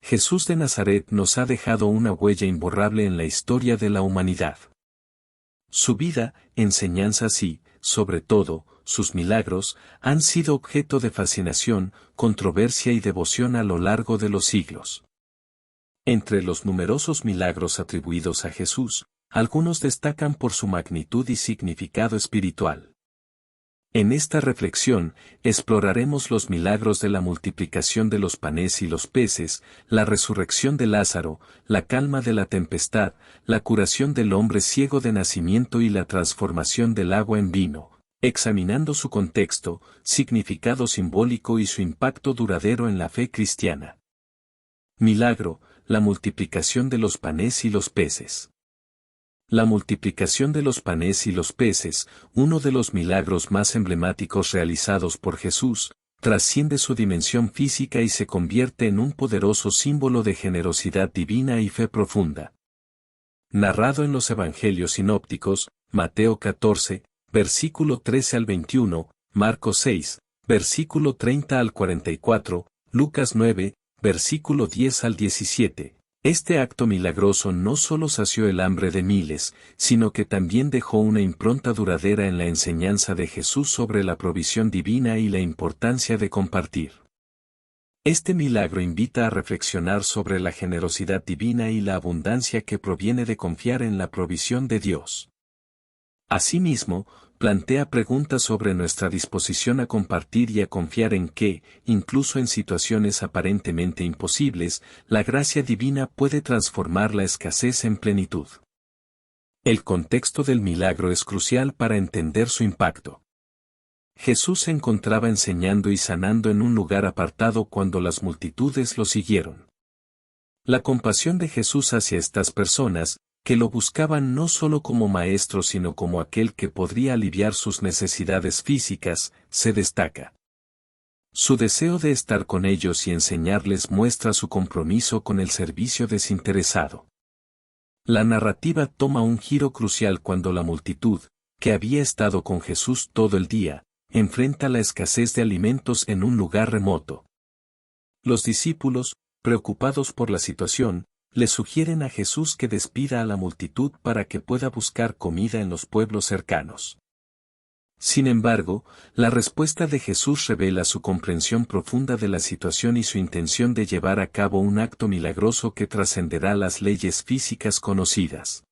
Jesús de Nazaret nos ha dejado una huella imborrable en la historia de la humanidad. Su vida, enseñanzas y, sobre todo, sus milagros, han sido objeto de fascinación, controversia y devoción a lo largo de los siglos. Entre los numerosos milagros atribuidos a Jesús, algunos destacan por su magnitud y significado espiritual. En esta reflexión, exploraremos los milagros de la multiplicación de los panes y los peces, la resurrección de Lázaro, la calma de la tempestad, la curación del hombre ciego de nacimiento y la transformación del agua en vino, examinando su contexto, significado simbólico y su impacto duradero en la fe cristiana. Milagro, la multiplicación de los panes y los peces. La multiplicación de los panes y los peces, uno de los milagros más emblemáticos realizados por Jesús, trasciende su dimensión física y se convierte en un poderoso símbolo de generosidad divina y fe profunda. Narrado en los Evangelios sinópticos, Mateo 14, versículo 13 al 21, Marcos 6, versículo 30 al 44, Lucas 9, versículo 10 al 17. Este acto milagroso no solo sació el hambre de miles, sino que también dejó una impronta duradera en la enseñanza de Jesús sobre la provisión divina y la importancia de compartir. Este milagro invita a reflexionar sobre la generosidad divina y la abundancia que proviene de confiar en la provisión de Dios. Asimismo, plantea preguntas sobre nuestra disposición a compartir y a confiar en que, incluso en situaciones aparentemente imposibles, la gracia divina puede transformar la escasez en plenitud. El contexto del milagro es crucial para entender su impacto. Jesús se encontraba enseñando y sanando en un lugar apartado cuando las multitudes lo siguieron. La compasión de Jesús hacia estas personas, que lo buscaban no solo como maestro sino como aquel que podría aliviar sus necesidades físicas, se destaca. Su deseo de estar con ellos y enseñarles muestra su compromiso con el servicio desinteresado. La narrativa toma un giro crucial cuando la multitud, que había estado con Jesús todo el día, enfrenta la escasez de alimentos en un lugar remoto. Los discípulos, preocupados por la situación, le sugieren a Jesús que despida a la multitud para que pueda buscar comida en los pueblos cercanos. Sin embargo, la respuesta de Jesús revela su comprensión profunda de la situación y su intención de llevar a cabo un acto milagroso que trascenderá las leyes físicas conocidas.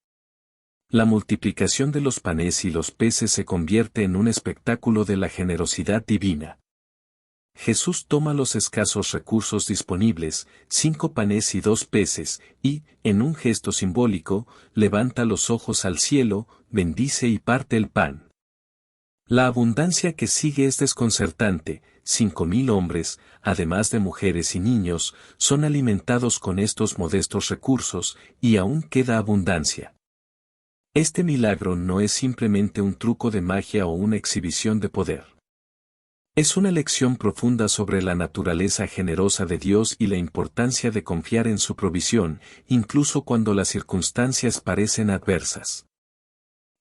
La multiplicación de los panes y los peces se convierte en un espectáculo de la generosidad divina. Jesús toma los escasos recursos disponibles, 5 panes y 2 peces, y, en un gesto simbólico, levanta los ojos al cielo, bendice y parte el pan. La abundancia que sigue es desconcertante, 5.000 hombres, además de mujeres y niños, son alimentados con estos modestos recursos, y aún queda abundancia. Este milagro no es simplemente un truco de magia o una exhibición de poder. Es una lección profunda sobre la naturaleza generosa de Dios y la importancia de confiar en su provisión, incluso cuando las circunstancias parecen adversas.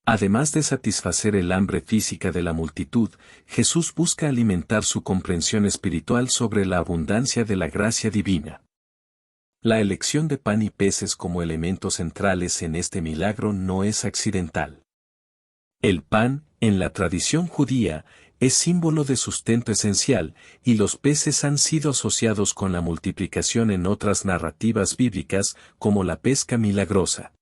Además de satisfacer el hambre física de la multitud, Jesús busca alimentar su comprensión espiritual sobre la abundancia de la gracia divina. La elección de pan y peces como elementos centrales en este milagro no es accidental. El pan, en la tradición judía, es símbolo de sustento esencial, y los peces han sido asociados con la multiplicación en otras narrativas bíblicas, como la pesca milagrosa.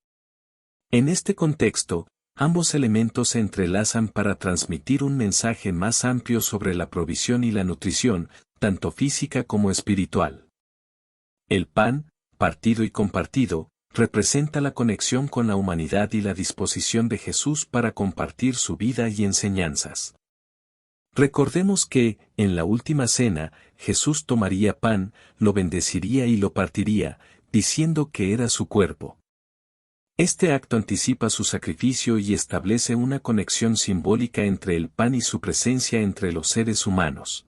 En este contexto, ambos elementos se entrelazan para transmitir un mensaje más amplio sobre la provisión y la nutrición, tanto física como espiritual. El pan, partido y compartido, representa la conexión con la humanidad y la disposición de Jesús para compartir su vida y enseñanzas. Recordemos que, en la última cena, Jesús tomaría pan, lo bendeciría y lo partiría, diciendo que era su cuerpo. Este acto anticipa su sacrificio y establece una conexión simbólica entre el pan y su presencia entre los seres humanos.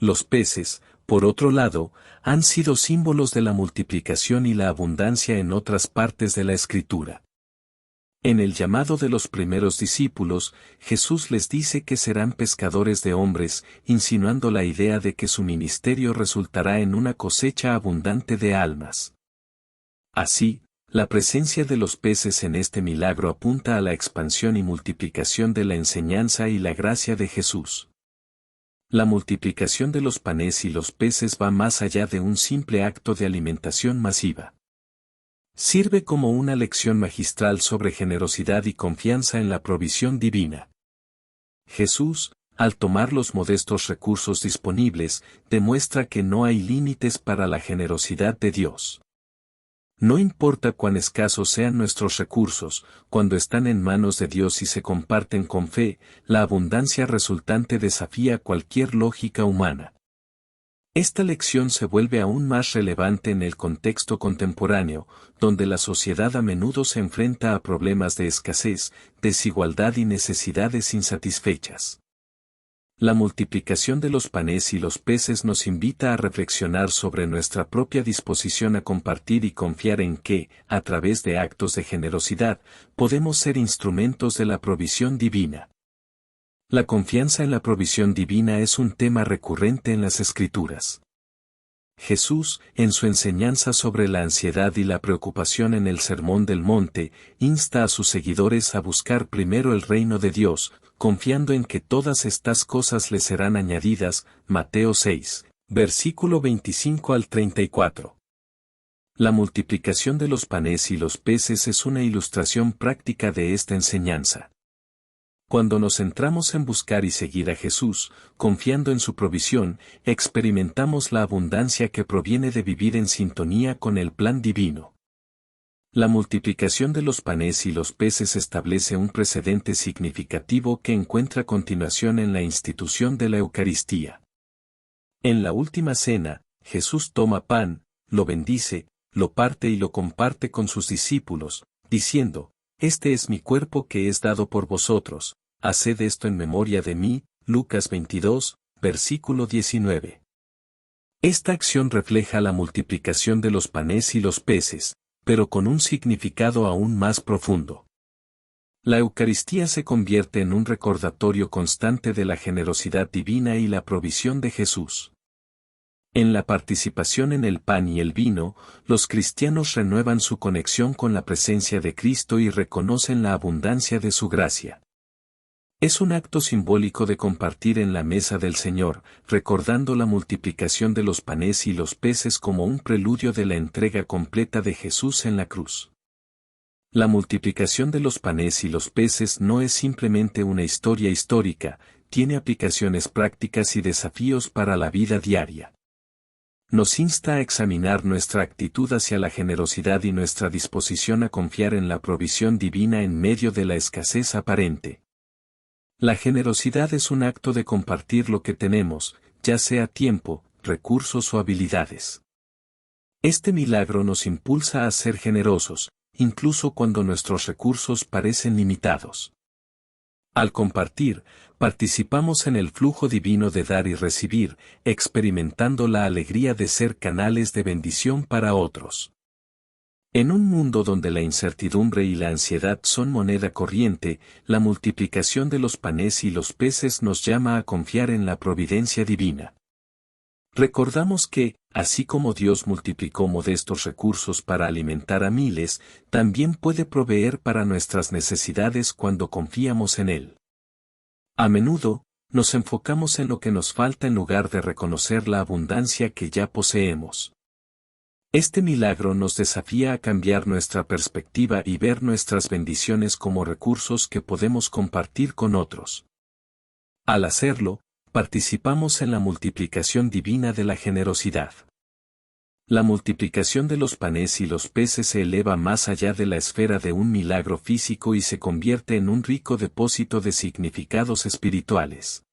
Los peces, por otro lado, han sido símbolos de la multiplicación y la abundancia en otras partes de la Escritura. En el llamado de los primeros discípulos, Jesús les dice que serán pescadores de hombres, insinuando la idea de que su ministerio resultará en una cosecha abundante de almas. Así, la presencia de los peces en este milagro apunta a la expansión y multiplicación de la enseñanza y la gracia de Jesús. La multiplicación de los panes y los peces va más allá de un simple acto de alimentación masiva. Sirve como una lección magistral sobre generosidad y confianza en la provisión divina. Jesús, al tomar los modestos recursos disponibles, demuestra que no hay límites para la generosidad de Dios. No importa cuán escasos sean nuestros recursos, cuando están en manos de Dios y se comparten con fe, la abundancia resultante desafía cualquier lógica humana. Esta lección se vuelve aún más relevante en el contexto contemporáneo, donde la sociedad a menudo se enfrenta a problemas de escasez, desigualdad y necesidades insatisfechas. La multiplicación de los panes y los peces nos invita a reflexionar sobre nuestra propia disposición a compartir y confiar en que, a través de actos de generosidad, podemos ser instrumentos de la provisión divina. La confianza en la provisión divina es un tema recurrente en las Escrituras. Jesús, en su enseñanza sobre la ansiedad y la preocupación en el Sermón del Monte, insta a sus seguidores a buscar primero el reino de Dios, confiando en que todas estas cosas les serán añadidas. Mateo 6, versículo 25 al 34. La multiplicación de los panes y los peces es una ilustración práctica de esta enseñanza. Cuando nos centramos en buscar y seguir a Jesús, confiando en su provisión, experimentamos la abundancia que proviene de vivir en sintonía con el plan divino. La multiplicación de los panes y los peces establece un precedente significativo que encuentra continuación en la institución de la Eucaristía. En la última cena, Jesús toma pan, lo bendice, lo parte y lo comparte con sus discípulos, diciendo: «Este es mi cuerpo que es dado por vosotros, haced esto en memoria de mí». Lucas 22, versículo 19. Esta acción refleja la multiplicación de los panes y los peces, pero con un significado aún más profundo. La Eucaristía se convierte en un recordatorio constante de la generosidad divina y la provisión de Jesús. En la participación en el pan y el vino, los cristianos renuevan su conexión con la presencia de Cristo y reconocen la abundancia de su gracia. Es un acto simbólico de compartir en la mesa del Señor, recordando la multiplicación de los panes y los peces como un preludio de la entrega completa de Jesús en la cruz. La multiplicación de los panes y los peces no es simplemente una historia histórica, tiene aplicaciones prácticas y desafíos para la vida diaria. Nos insta a examinar nuestra actitud hacia la generosidad y nuestra disposición a confiar en la provisión divina en medio de la escasez aparente. La generosidad es un acto de compartir lo que tenemos, ya sea tiempo, recursos o habilidades. Este milagro nos impulsa a ser generosos, incluso cuando nuestros recursos parecen limitados. Al compartir, participamos en el flujo divino de dar y recibir, experimentando la alegría de ser canales de bendición para otros. En un mundo donde la incertidumbre y la ansiedad son moneda corriente, la multiplicación de los panes y los peces nos llama a confiar en la providencia divina. Recordamos que, así como Dios multiplicó modestos recursos para alimentar a miles, también puede proveer para nuestras necesidades cuando confiamos en Él. A menudo, nos enfocamos en lo que nos falta en lugar de reconocer la abundancia que ya poseemos. Este milagro nos desafía a cambiar nuestra perspectiva y ver nuestras bendiciones como recursos que podemos compartir con otros. Al hacerlo, participamos en la multiplicación divina de la generosidad. La multiplicación de los panes y los peces se eleva más allá de la esfera de un milagro físico y se convierte en un rico depósito de significados espirituales.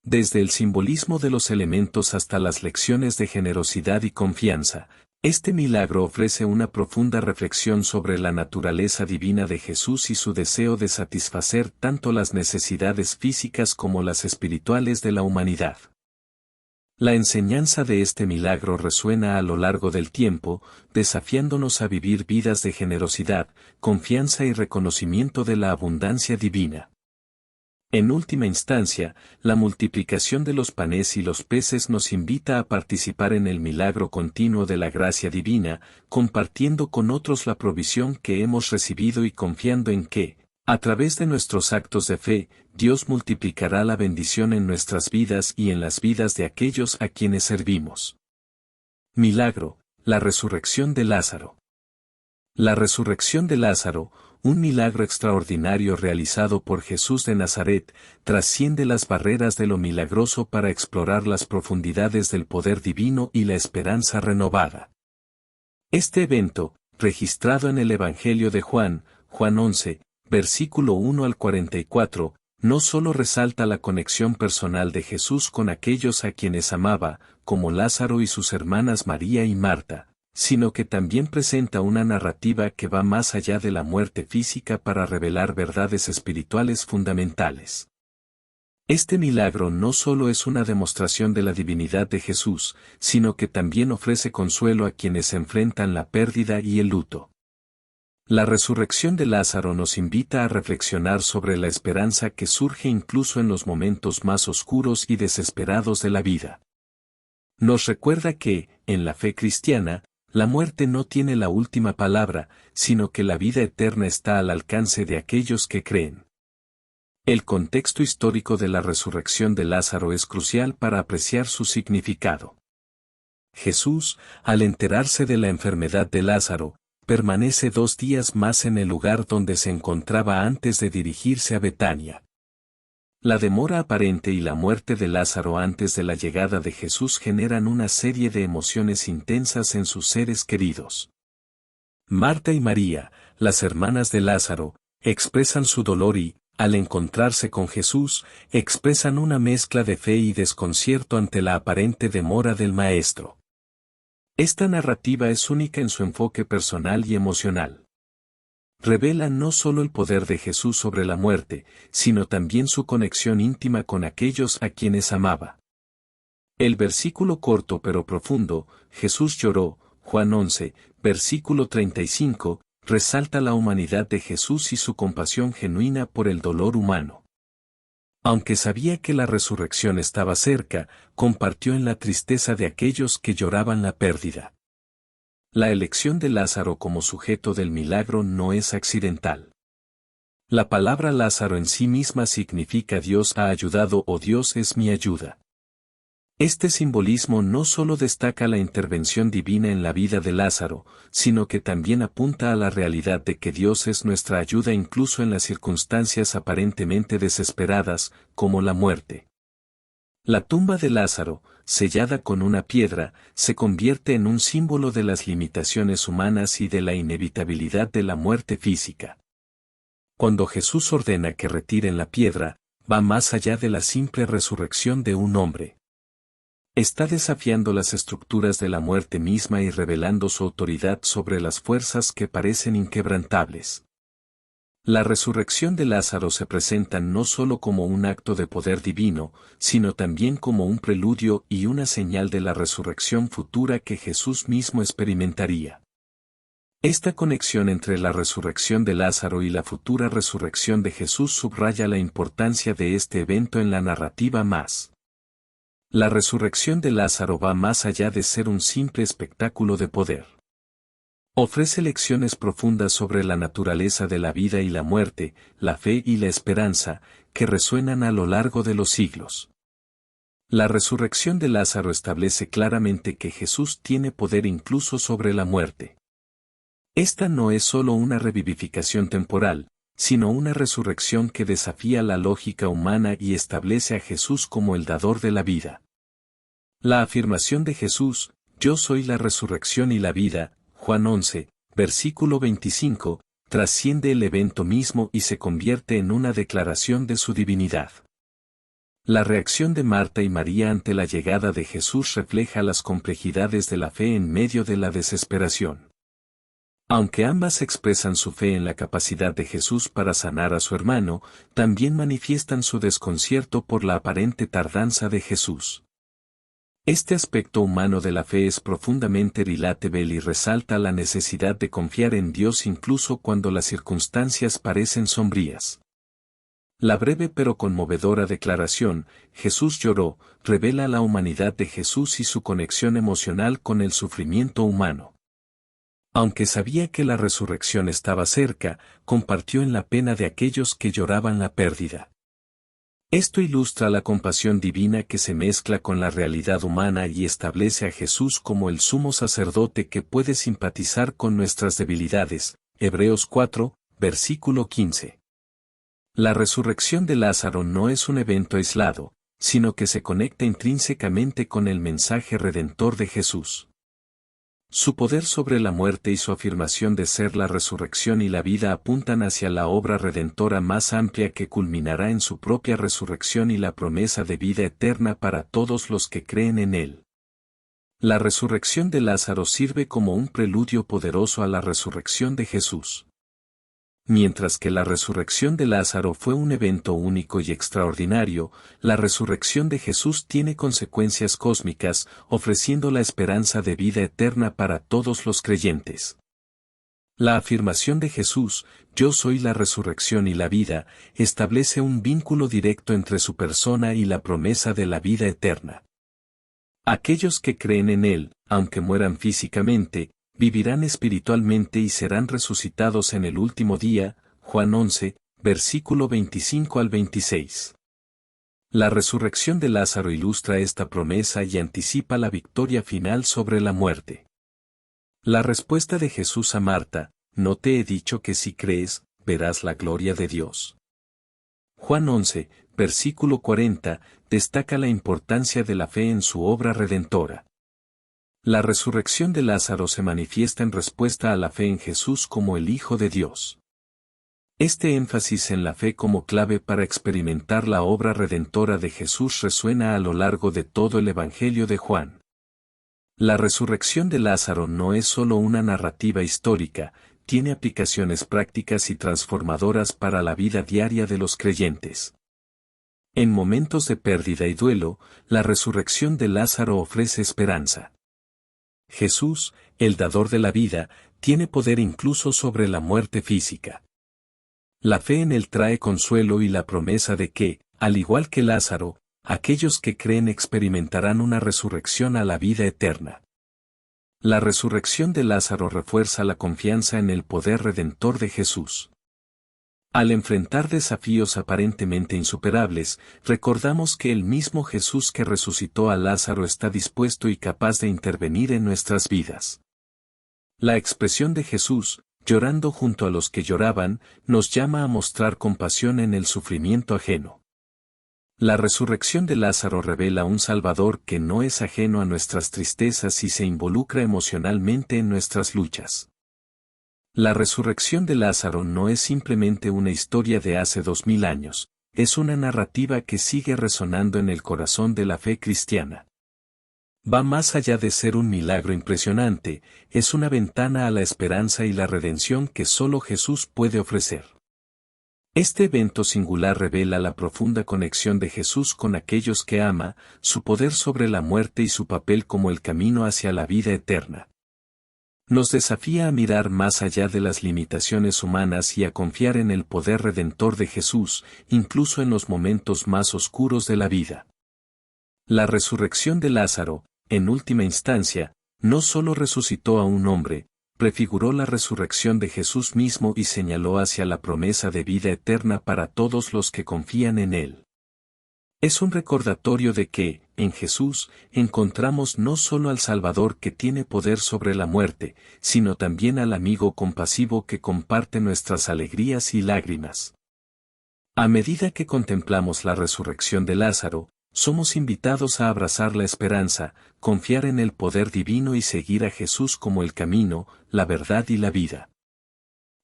Desde el simbolismo de los elementos hasta las lecciones de generosidad y confianza, este milagro ofrece una profunda reflexión sobre la naturaleza divina de Jesús y su deseo de satisfacer tanto las necesidades físicas como las espirituales de la humanidad. La enseñanza de este milagro resuena a lo largo del tiempo, desafiándonos a vivir vidas de generosidad, confianza y reconocimiento de la abundancia divina. En última instancia, la multiplicación de los panes y los peces nos invita a participar en el milagro continuo de la gracia divina, compartiendo con otros la provisión que hemos recibido y confiando en que, a través de nuestros actos de fe, Dios multiplicará la bendición en nuestras vidas y en las vidas de aquellos a quienes servimos. Milagro, la resurrección de Lázaro. La resurrección de Lázaro, un milagro extraordinario realizado por Jesús de Nazaret, trasciende las barreras de lo milagroso para explorar las profundidades del poder divino y la esperanza renovada. Este evento, registrado en el Evangelio de Juan, Juan 11, versículo 1 al 44, no solo resalta la conexión personal de Jesús con aquellos a quienes amaba, como Lázaro y sus hermanas María y Marta, sino que también presenta una narrativa que va más allá de la muerte física para revelar verdades espirituales fundamentales. Este milagro no solo es una demostración de la divinidad de Jesús, sino que también ofrece consuelo a quienes enfrentan la pérdida y el luto. La resurrección de Lázaro nos invita a reflexionar sobre la esperanza que surge incluso en los momentos más oscuros y desesperados de la vida. Nos recuerda que, en la fe cristiana, la muerte no tiene la última palabra, sino que la vida eterna está al alcance de aquellos que creen. El contexto histórico de la resurrección de Lázaro es crucial para apreciar su significado. Jesús, al enterarse de la enfermedad de Lázaro, permanece 2 días más en el lugar donde se encontraba antes de dirigirse a Betania. La demora aparente y la muerte de Lázaro antes de la llegada de Jesús generan una serie de emociones intensas en sus seres queridos. Marta y María, las hermanas de Lázaro, expresan su dolor y, al encontrarse con Jesús, expresan una mezcla de fe y desconcierto ante la aparente demora del Maestro. Esta narrativa es única en su enfoque personal y emocional. Revela no solo el poder de Jesús sobre la muerte, sino también su conexión íntima con aquellos a quienes amaba. El versículo corto pero profundo, Jesús lloró, Juan 11, versículo 35, resalta la humanidad de Jesús y su compasión genuina por el dolor humano. Aunque sabía que la resurrección estaba cerca, compartió en la tristeza de aquellos que lloraban la pérdida. La elección de Lázaro como sujeto del milagro no es accidental. La palabra Lázaro en sí misma significa Dios ha ayudado o Dios es mi ayuda. Este simbolismo no solo destaca la intervención divina en la vida de Lázaro, sino que también apunta a la realidad de que Dios es nuestra ayuda incluso en las circunstancias aparentemente desesperadas, como la muerte. La tumba de Lázaro, sellada con una piedra, se convierte en un símbolo de las limitaciones humanas y de la inevitabilidad de la muerte física. Cuando Jesús ordena que retiren la piedra, va más allá de la simple resurrección de un hombre. Está desafiando las estructuras de la muerte misma y revelando su autoridad sobre las fuerzas que parecen inquebrantables. La resurrección de Lázaro se presenta no solo como un acto de poder divino, sino también como un preludio y una señal de la resurrección futura que Jesús mismo experimentaría. Esta conexión entre la resurrección de Lázaro y la futura resurrección de Jesús subraya la importancia de este evento en la narrativa más. La resurrección de Lázaro va más allá de ser un simple espectáculo de poder. Ofrece lecciones profundas sobre la naturaleza de la vida y la muerte, la fe y la esperanza, que resuenan a lo largo de los siglos. La resurrección de Lázaro establece claramente que Jesús tiene poder incluso sobre la muerte. Esta no es solo una revivificación temporal, sino una resurrección que desafía la lógica humana y establece a Jesús como el dador de la vida. La afirmación de Jesús, yo soy la resurrección y la vida, Juan 11, versículo 25, trasciende el evento mismo y se convierte en una declaración de su divinidad. La reacción de Marta y María ante la llegada de Jesús refleja las complejidades de la fe en medio de la desesperación. Aunque ambas expresan su fe en la capacidad de Jesús para sanar a su hermano, también manifiestan su desconcierto por la aparente tardanza de Jesús. Este aspecto humano de la fe es profundamente relatable y resalta la necesidad de confiar en Dios incluso cuando las circunstancias parecen sombrías. La breve pero conmovedora declaración, Jesús lloró, revela la humanidad de Jesús y su conexión emocional con el sufrimiento humano. Aunque sabía que la resurrección estaba cerca, compartió en la pena de aquellos que lloraban la pérdida. Esto ilustra la compasión divina que se mezcla con la realidad humana y establece a Jesús como el sumo sacerdote que puede simpatizar con nuestras debilidades. Hebreos 4, versículo 15. La resurrección de Lázaro no es un evento aislado, sino que se conecta intrínsecamente con el mensaje redentor de Jesús. Su poder sobre la muerte y su afirmación de ser la resurrección y la vida apuntan hacia la obra redentora más amplia que culminará en su propia resurrección y la promesa de vida eterna para todos los que creen en él. La resurrección de Lázaro sirve como un preludio poderoso a la resurrección de Jesús. Mientras que la resurrección de Lázaro fue un evento único y extraordinario, la resurrección de Jesús tiene consecuencias cósmicas, ofreciendo la esperanza de vida eterna para todos los creyentes. La afirmación de Jesús, "Yo soy la resurrección y la vida", establece un vínculo directo entre su persona y la promesa de la vida eterna. Aquellos que creen en Él, aunque mueran físicamente, vivirán espiritualmente y serán resucitados en el último día. Juan 11, versículo 25 al 26. La resurrección de Lázaro ilustra esta promesa y anticipa la victoria final sobre la muerte. La respuesta de Jesús a Marta, "¿No te he dicho que si crees, verás la gloria de Dios?". Juan 11, versículo 40, destaca la importancia de la fe en su obra redentora. La resurrección de Lázaro se manifiesta en respuesta a la fe en Jesús como el Hijo de Dios. Este énfasis en la fe como clave para experimentar la obra redentora de Jesús resuena a lo largo de todo el Evangelio de Juan. La resurrección de Lázaro no es solo una narrativa histórica, tiene aplicaciones prácticas y transformadoras para la vida diaria de los creyentes. En momentos de pérdida y duelo, la resurrección de Lázaro ofrece esperanza. Jesús, el dador de la vida, tiene poder incluso sobre la muerte física. La fe en Él trae consuelo y la promesa de que, al igual que Lázaro, aquellos que creen experimentarán una resurrección a la vida eterna. La resurrección de Lázaro refuerza la confianza en el poder redentor de Jesús. Al enfrentar desafíos aparentemente insuperables, recordamos que el mismo Jesús que resucitó a Lázaro está dispuesto y capaz de intervenir en nuestras vidas. La expresión de Jesús, llorando junto a los que lloraban, nos llama a mostrar compasión en el sufrimiento ajeno. La resurrección de Lázaro revela un Salvador que no es ajeno a nuestras tristezas y se involucra emocionalmente en nuestras luchas. La resurrección de Lázaro no es simplemente una historia de hace 2000 años, es una narrativa que sigue resonando en el corazón de la fe cristiana. Va más allá de ser un milagro impresionante, es una ventana a la esperanza y la redención que solo Jesús puede ofrecer. Este evento singular revela la profunda conexión de Jesús con aquellos que ama, su poder sobre la muerte y su papel como el camino hacia la vida eterna. Nos desafía a mirar más allá de las limitaciones humanas y a confiar en el poder redentor de Jesús, incluso en los momentos más oscuros de la vida. La resurrección de Lázaro, en última instancia, no solo resucitó a un hombre, prefiguró la resurrección de Jesús mismo y señaló hacia la promesa de vida eterna para todos los que confían en Él. Es un recordatorio de que, en Jesús, encontramos no solo al Salvador que tiene poder sobre la muerte, sino también al amigo compasivo que comparte nuestras alegrías y lágrimas. A medida que contemplamos la resurrección de Lázaro, somos invitados a abrazar la esperanza, confiar en el poder divino y seguir a Jesús como el camino, la verdad y la vida.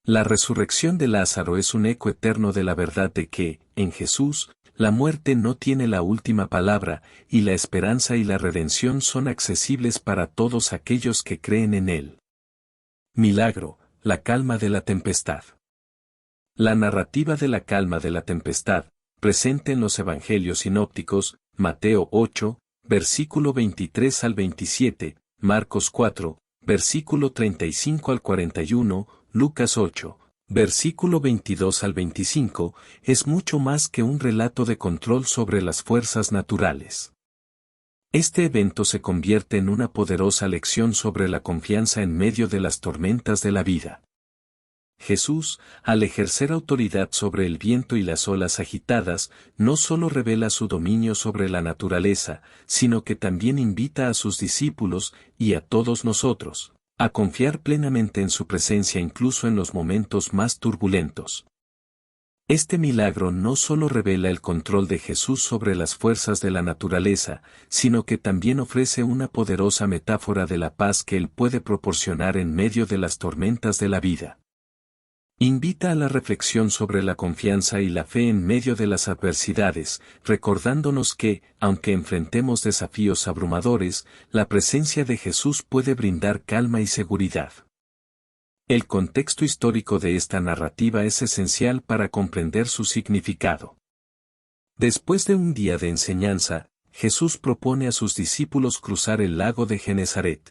La resurrección de Lázaro es un eco eterno de la verdad de que, en Jesús, la muerte no tiene la última palabra, y la esperanza y la redención son accesibles para todos aquellos que creen en Él. Milagro, la calma de la tempestad. La narrativa de la calma de la tempestad, presente en los Evangelios sinópticos, Mateo 8, versículo 23 al 27, Marcos 4, versículo 35 al 41, Lucas 8, versículo 22 al 25, es mucho más que un relato de control sobre las fuerzas naturales. Este evento se convierte en una poderosa lección sobre la confianza en medio de las tormentas de la vida. Jesús, al ejercer autoridad sobre el viento y las olas agitadas, no solo revela su dominio sobre la naturaleza, sino que también invita a sus discípulos, y a todos nosotros, a confiar plenamente en su presencia incluso en los momentos más turbulentos. Este milagro no solo revela el control de Jesús sobre las fuerzas de la naturaleza, sino que también ofrece una poderosa metáfora de la paz que Él puede proporcionar en medio de las tormentas de la vida. Invita a la reflexión sobre la confianza y la fe en medio de las adversidades, recordándonos que, aunque enfrentemos desafíos abrumadores, la presencia de Jesús puede brindar calma y seguridad. El contexto histórico de esta narrativa es esencial para comprender su significado. Después de un día de enseñanza, Jesús propone a sus discípulos cruzar el lago de Genesaret.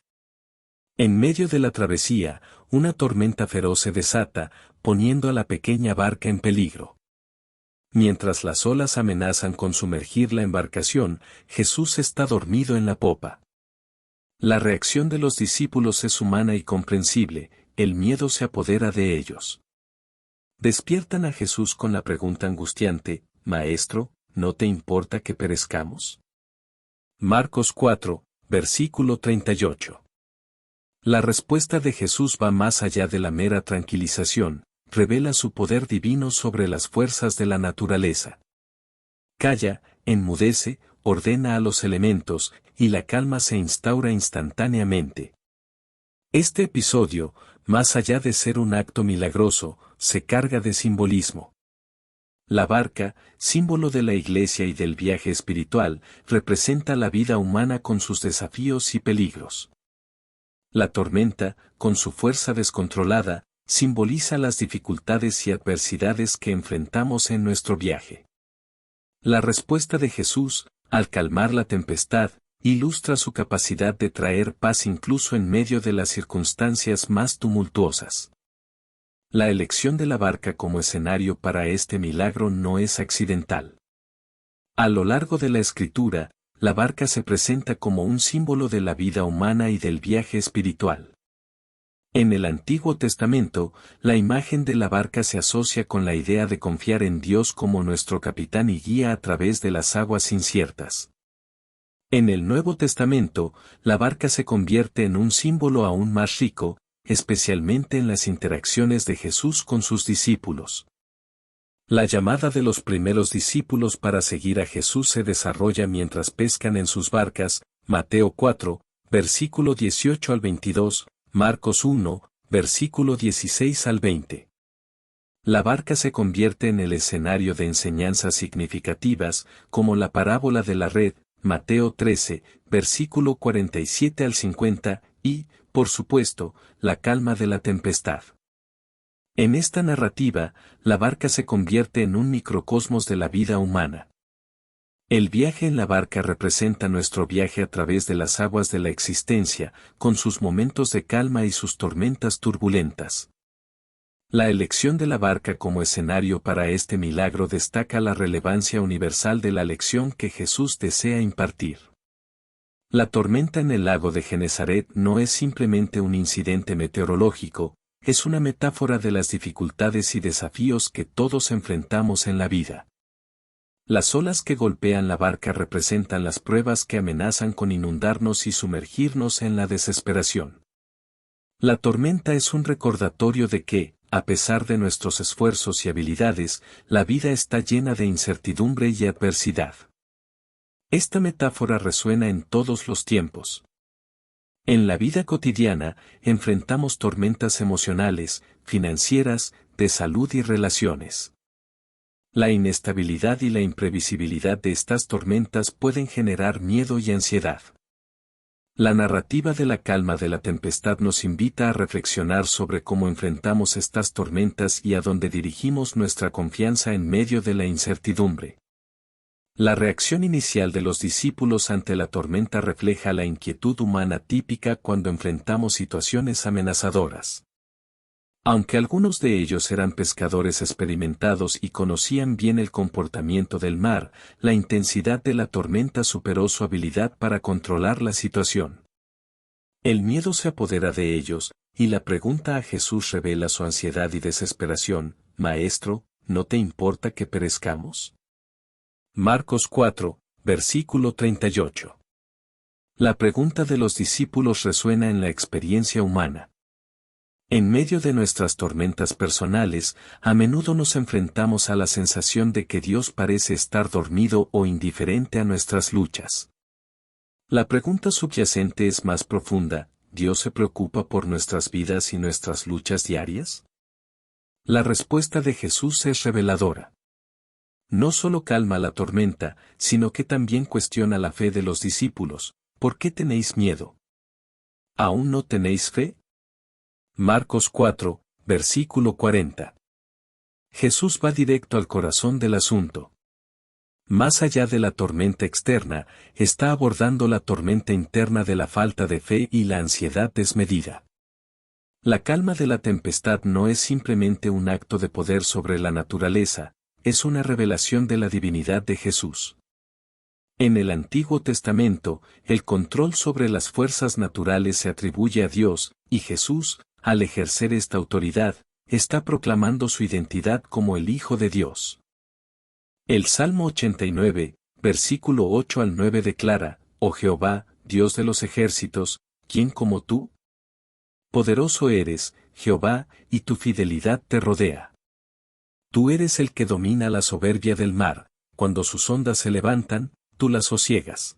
En medio de la travesía, una tormenta feroz se desata, poniendo a la pequeña barca en peligro. Mientras las olas amenazan con sumergir la embarcación, Jesús está dormido en la popa. La reacción de los discípulos es humana y comprensible, el miedo se apodera de ellos. Despiertan a Jesús con la pregunta angustiante: «Maestro, ¿no te importa que perezcamos?». Marcos 4, versículo 38. La respuesta de Jesús va más allá de la mera tranquilización, revela su poder divino sobre las fuerzas de la naturaleza. Calla, enmudece, ordena a los elementos, y la calma se instaura instantáneamente. Este episodio, más allá de ser un acto milagroso, se carga de simbolismo. La barca, símbolo de la Iglesia y del viaje espiritual, representa la vida humana con sus desafíos y peligros. La tormenta, con su fuerza descontrolada, simboliza las dificultades y adversidades que enfrentamos en nuestro viaje. La respuesta de Jesús, al calmar la tempestad, ilustra su capacidad de traer paz incluso en medio de las circunstancias más tumultuosas. La elección de la barca como escenario para este milagro no es accidental. A lo largo de la Escritura, la barca se presenta como un símbolo de la vida humana y del viaje espiritual. En el Antiguo Testamento, la imagen de la barca se asocia con la idea de confiar en Dios como nuestro capitán y guía a través de las aguas inciertas. En el Nuevo Testamento, la barca se convierte en un símbolo aún más rico, especialmente en las interacciones de Jesús con sus discípulos. La llamada de los primeros discípulos para seguir a Jesús se desarrolla mientras pescan en sus barcas, Mateo 4, versículo 18 al 22, Marcos 1, versículo 16 al 20. La barca se convierte en el escenario de enseñanzas significativas, como la parábola de la red, Mateo 13, versículo 47 al 50, y, por supuesto, la calma de la tempestad. En esta narrativa, la barca se convierte en un microcosmos de la vida humana. El viaje en la barca representa nuestro viaje a través de las aguas de la existencia, con sus momentos de calma y sus tormentas turbulentas. La elección de la barca como escenario para este milagro destaca la relevancia universal de la lección que Jesús desea impartir. La tormenta en el lago de Genesaret no es simplemente un incidente meteorológico, es una metáfora de las dificultades y desafíos que todos enfrentamos en la vida. Las olas que golpean la barca representan las pruebas que amenazan con inundarnos y sumergirnos en la desesperación. La tormenta es un recordatorio de que, a pesar de nuestros esfuerzos y habilidades, la vida está llena de incertidumbre y adversidad. Esta metáfora resuena en todos los tiempos. En la vida cotidiana, enfrentamos tormentas emocionales, financieras, de salud y relaciones. La inestabilidad y la imprevisibilidad de estas tormentas pueden generar miedo y ansiedad. La narrativa de la calma de la tempestad nos invita a reflexionar sobre cómo enfrentamos estas tormentas y a dónde dirigimos nuestra confianza en medio de la incertidumbre. La reacción inicial de los discípulos ante la tormenta refleja la inquietud humana típica cuando enfrentamos situaciones amenazadoras. Aunque algunos de ellos eran pescadores experimentados y conocían bien el comportamiento del mar, la intensidad de la tormenta superó su habilidad para controlar la situación. El miedo se apodera de ellos, y la pregunta a Jesús revela su ansiedad y desesperación: Maestro, ¿no te importa que perezcamos? Marcos 4, versículo 38. La pregunta de los discípulos resuena en la experiencia humana. En medio de nuestras tormentas personales, a menudo nos enfrentamos a la sensación de que Dios parece estar dormido o indiferente a nuestras luchas. La pregunta subyacente es más profunda: ¿Dios se preocupa por nuestras vidas y nuestras luchas diarias? La respuesta de Jesús es reveladora. No solo calma la tormenta, sino que también cuestiona la fe de los discípulos. ¿Por qué tenéis miedo? ¿Aún no tenéis fe? Marcos 4, versículo 40. Jesús va directo al corazón del asunto. Más allá de la tormenta externa, está abordando la tormenta interna de la falta de fe y la ansiedad desmedida. La calma de la tempestad no es simplemente un acto de poder sobre la naturaleza, es una revelación de la divinidad de Jesús. En el Antiguo Testamento, el control sobre las fuerzas naturales se atribuye a Dios, y Jesús, al ejercer esta autoridad, está proclamando su identidad como el Hijo de Dios. El Salmo 89, versículo 8 al 9 declara: Oh Jehová, Dios de los ejércitos, ¿quién como tú? Poderoso eres, Jehová, y tu fidelidad te rodea. Tú eres el que domina la soberbia del mar, cuando sus ondas se levantan, tú las sosiegas.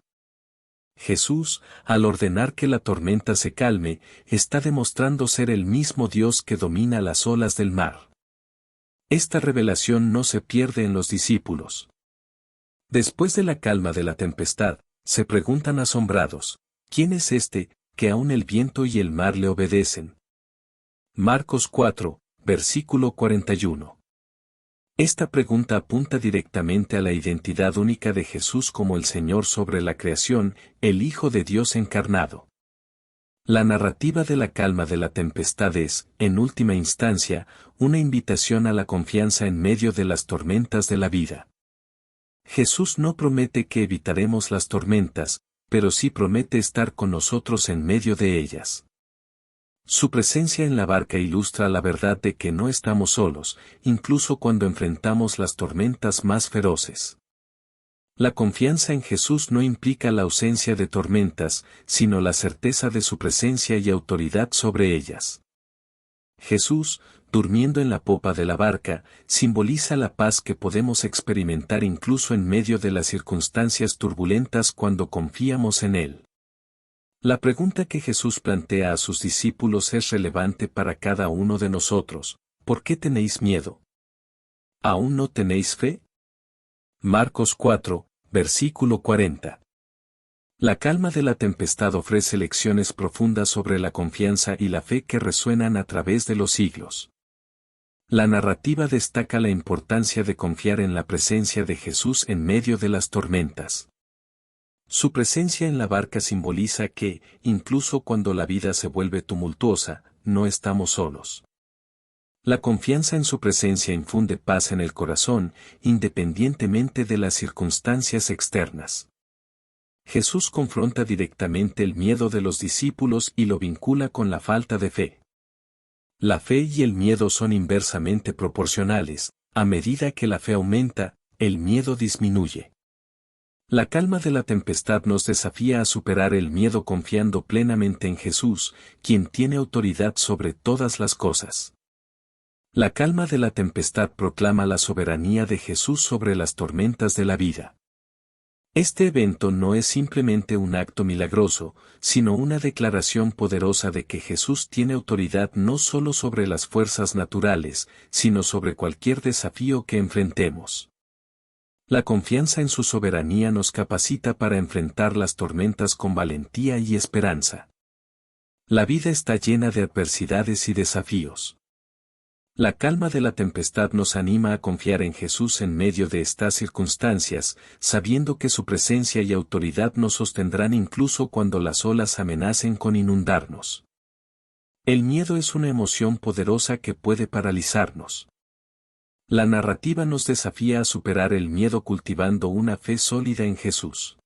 Jesús, al ordenar que la tormenta se calme, está demostrando ser el mismo Dios que domina las olas del mar. Esta revelación no se pierde en los discípulos. Después de la calma de la tempestad, se preguntan asombrados: ¿quién es este, que aun el viento y el mar le obedecen? Marcos 4, versículo 41. Esta pregunta apunta directamente a la identidad única de Jesús como el Señor sobre la creación, el Hijo de Dios encarnado. La narrativa de la calma de la tempestad es, en última instancia, una invitación a la confianza en medio de las tormentas de la vida. Jesús no promete que evitaremos las tormentas, pero sí promete estar con nosotros en medio de ellas. Su presencia en la barca ilustra la verdad de que no estamos solos, incluso cuando enfrentamos las tormentas más feroces. La confianza en Jesús no implica la ausencia de tormentas, sino la certeza de su presencia y autoridad sobre ellas. Jesús, durmiendo en la popa de la barca, simboliza la paz que podemos experimentar incluso en medio de las circunstancias turbulentas cuando confiamos en Él. La pregunta que Jesús plantea a sus discípulos es relevante para cada uno de nosotros: ¿por qué tenéis miedo? ¿Aún no tenéis fe? Marcos 4, versículo 40. La calma de la tempestad ofrece lecciones profundas sobre la confianza y la fe que resuenan a través de los siglos. La narrativa destaca la importancia de confiar en la presencia de Jesús en medio de las tormentas. Su presencia en la barca simboliza que, incluso cuando la vida se vuelve tumultuosa, no estamos solos. La confianza en su presencia infunde paz en el corazón, independientemente de las circunstancias externas. Jesús confronta directamente el miedo de los discípulos y lo vincula con la falta de fe. La fe y el miedo son inversamente proporcionales: a medida que la fe aumenta, el miedo disminuye. La calma de la tempestad nos desafía a superar el miedo confiando plenamente en Jesús, quien tiene autoridad sobre todas las cosas. La calma de la tempestad proclama la soberanía de Jesús sobre las tormentas de la vida. Este evento no es simplemente un acto milagroso, sino una declaración poderosa de que Jesús tiene autoridad no solo sobre las fuerzas naturales, sino sobre cualquier desafío que enfrentemos. La confianza en su soberanía nos capacita para enfrentar las tormentas con valentía y esperanza. La vida está llena de adversidades y desafíos. La calma de la tempestad nos anima a confiar en Jesús en medio de estas circunstancias, sabiendo que su presencia y autoridad nos sostendrán incluso cuando las olas amenacen con inundarnos. El miedo es una emoción poderosa que puede paralizarnos. La narrativa nos desafía a superar el miedo cultivando una fe sólida en Jesús.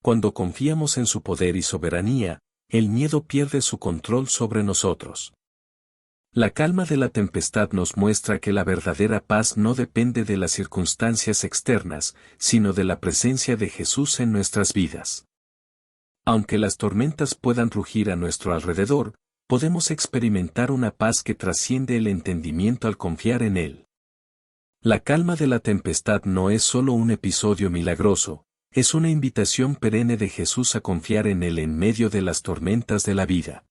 Cuando confiamos en su poder y soberanía, el miedo pierde su control sobre nosotros. La calma de la tempestad nos muestra que la verdadera paz no depende de las circunstancias externas, sino de la presencia de Jesús en nuestras vidas. Aunque las tormentas puedan rugir a nuestro alrededor, podemos experimentar una paz que trasciende el entendimiento al confiar en Él. La calma de la tempestad no es solo un episodio milagroso, es una invitación perenne de Jesús a confiar en Él en medio de las tormentas de la vida.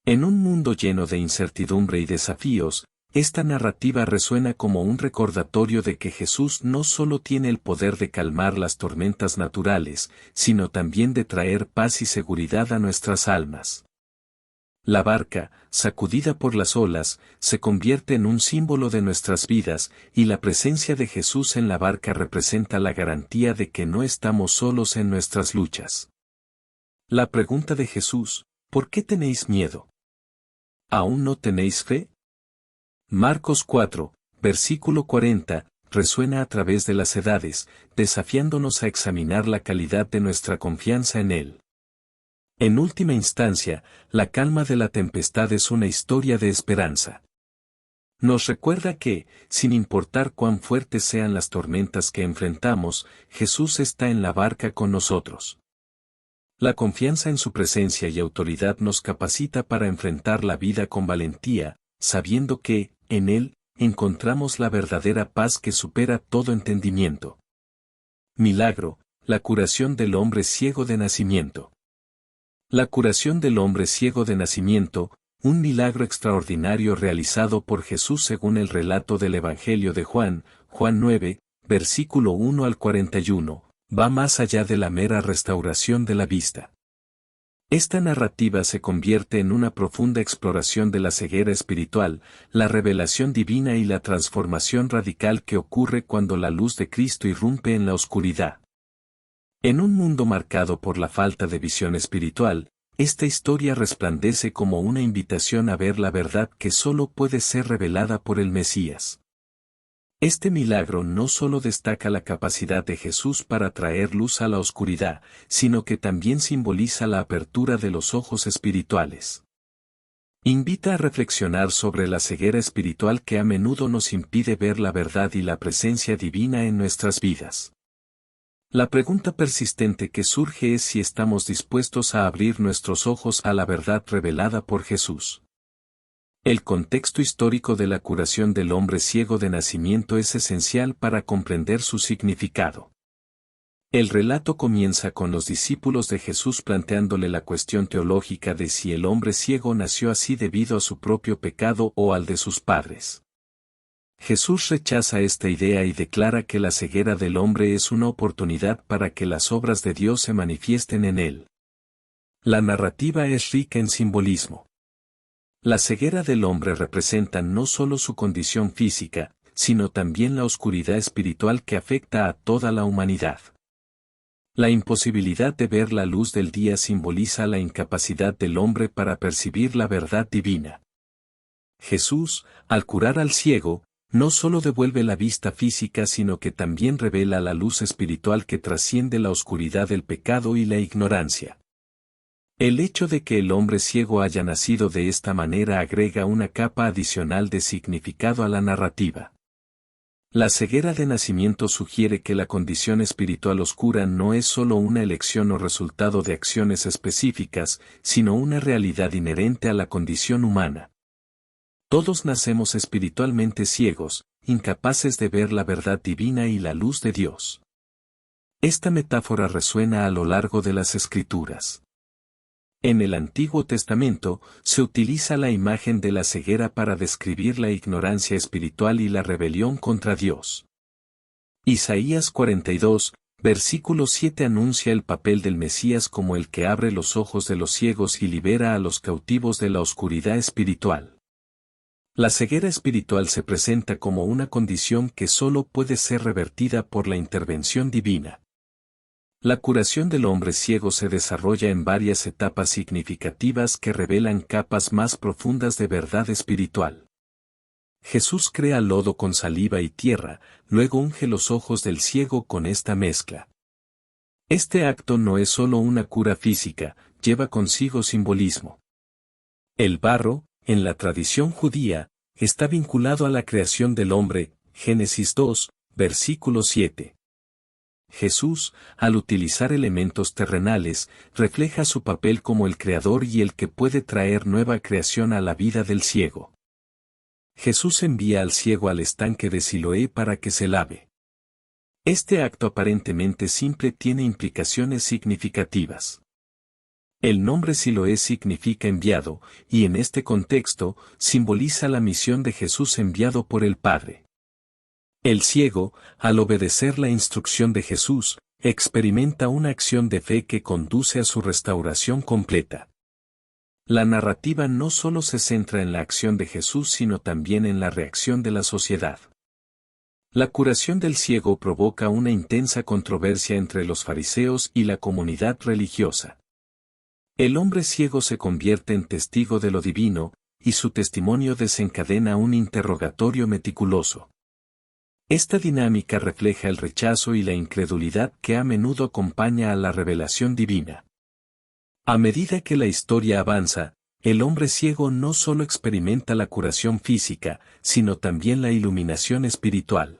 En un mundo lleno de incertidumbre y desafíos, esta narrativa resuena como un recordatorio de que Jesús no solo tiene el poder de calmar las tormentas naturales, sino también de traer paz y seguridad a nuestras almas. La barca, sacudida por las olas, se convierte en un símbolo de nuestras vidas, y la presencia de Jesús en la barca representa la garantía de que no estamos solos en nuestras luchas. La pregunta de Jesús, ¿por qué tenéis miedo? ¿Aún no tenéis fe? Marcos 4, versículo 40, resuena a través de las edades, desafiándonos a examinar la calidad de nuestra confianza en Él. En última instancia, la calma de la tempestad es una historia de esperanza. Nos recuerda que, sin importar cuán fuertes sean las tormentas que enfrentamos, Jesús está en la barca con nosotros. La confianza en su presencia y autoridad nos capacita para enfrentar la vida con valentía, sabiendo que, en Él, encontramos la verdadera paz que supera todo entendimiento. Milagro, la curación del hombre ciego de nacimiento. La curación del hombre ciego de nacimiento, un milagro extraordinario realizado por Jesús según el relato del Evangelio de Juan, Juan 9, versículo 1 al 41. Va más allá de la mera restauración de la vista. Esta narrativa se convierte en una profunda exploración de la ceguera espiritual, la revelación divina y la transformación radical que ocurre cuando la luz de Cristo irrumpe en la oscuridad. En un mundo marcado por la falta de visión espiritual, esta historia resplandece como una invitación a ver la verdad que solo puede ser revelada por el Mesías. Este milagro no solo destaca la capacidad de Jesús para traer luz a la oscuridad, sino que también simboliza la apertura de los ojos espirituales. Invita a reflexionar sobre la ceguera espiritual que a menudo nos impide ver la verdad y la presencia divina en nuestras vidas. La pregunta persistente que surge es si estamos dispuestos a abrir nuestros ojos a la verdad revelada por Jesús. El contexto histórico de la curación del hombre ciego de nacimiento es esencial para comprender su significado. El relato comienza con los discípulos de Jesús planteándole la cuestión teológica de si el hombre ciego nació así debido a su propio pecado o al de sus padres. Jesús rechaza esta idea y declara que la ceguera del hombre es una oportunidad para que las obras de Dios se manifiesten en él. La narrativa es rica en simbolismo. La ceguera del hombre representa no solo su condición física, sino también la oscuridad espiritual que afecta a toda la humanidad. La imposibilidad de ver la luz del día simboliza la incapacidad del hombre para percibir la verdad divina. Jesús, al curar al ciego, no solo devuelve la vista física sino que también revela la luz espiritual que trasciende la oscuridad del pecado y la ignorancia. El hecho de que el hombre ciego haya nacido de esta manera agrega una capa adicional de significado a la narrativa. La ceguera de nacimiento sugiere que la condición espiritual oscura no es solo una elección o resultado de acciones específicas, sino una realidad inherente a la condición humana. Todos nacemos espiritualmente ciegos, incapaces de ver la verdad divina y la luz de Dios. Esta metáfora resuena a lo largo de las Escrituras. En el Antiguo Testamento, se utiliza la imagen de la ceguera para describir la ignorancia espiritual y la rebelión contra Dios. Isaías 42, versículo 7 anuncia el papel del Mesías como el que abre los ojos de los ciegos y libera a los cautivos de la oscuridad espiritual. La ceguera espiritual se presenta como una condición que solo puede ser revertida por la intervención divina. La curación del hombre ciego se desarrolla en varias etapas significativas que revelan capas más profundas de verdad espiritual. Jesús crea lodo con saliva y tierra, luego unge los ojos del ciego con esta mezcla. Este acto no es solo una cura física, lleva consigo simbolismo. El barro, en la tradición judía, está vinculado a la creación del hombre, Génesis 2, versículo 7. Jesús, al utilizar elementos terrenales, refleja su papel como el creador y el que puede traer nueva creación a la vida del ciego. Jesús envía al ciego al estanque de Siloé para que se lave. Este acto aparentemente simple tiene implicaciones significativas. El nombre Siloé significa enviado, y en este contexto, simboliza la misión de Jesús enviado por el Padre. El ciego, al obedecer la instrucción de Jesús, experimenta una acción de fe que conduce a su restauración completa. La narrativa no solo se centra en la acción de Jesús sino también en la reacción de la sociedad. La curación del ciego provoca una intensa controversia entre los fariseos y la comunidad religiosa. El hombre ciego se convierte en testigo de lo divino, y su testimonio desencadena un interrogatorio meticuloso. Esta dinámica refleja el rechazo y la incredulidad que a menudo acompaña a la revelación divina. A medida que la historia avanza, el hombre ciego no solo experimenta la curación física, sino también la iluminación espiritual.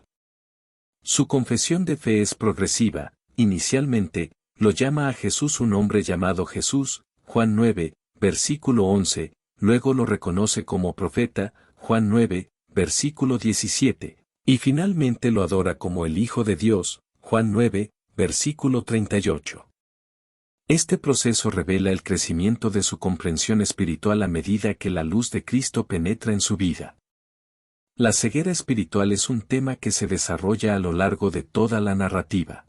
Su confesión de fe es progresiva. Inicialmente, lo llama a Jesús un hombre llamado Jesús, Juan 9, versículo 11, luego lo reconoce como profeta, Juan 9, versículo 17. Y finalmente lo adora como el Hijo de Dios, Juan 9, versículo 38. Este proceso revela el crecimiento de su comprensión espiritual a medida que la luz de Cristo penetra en su vida. La ceguera espiritual es un tema que se desarrolla a lo largo de toda la narrativa.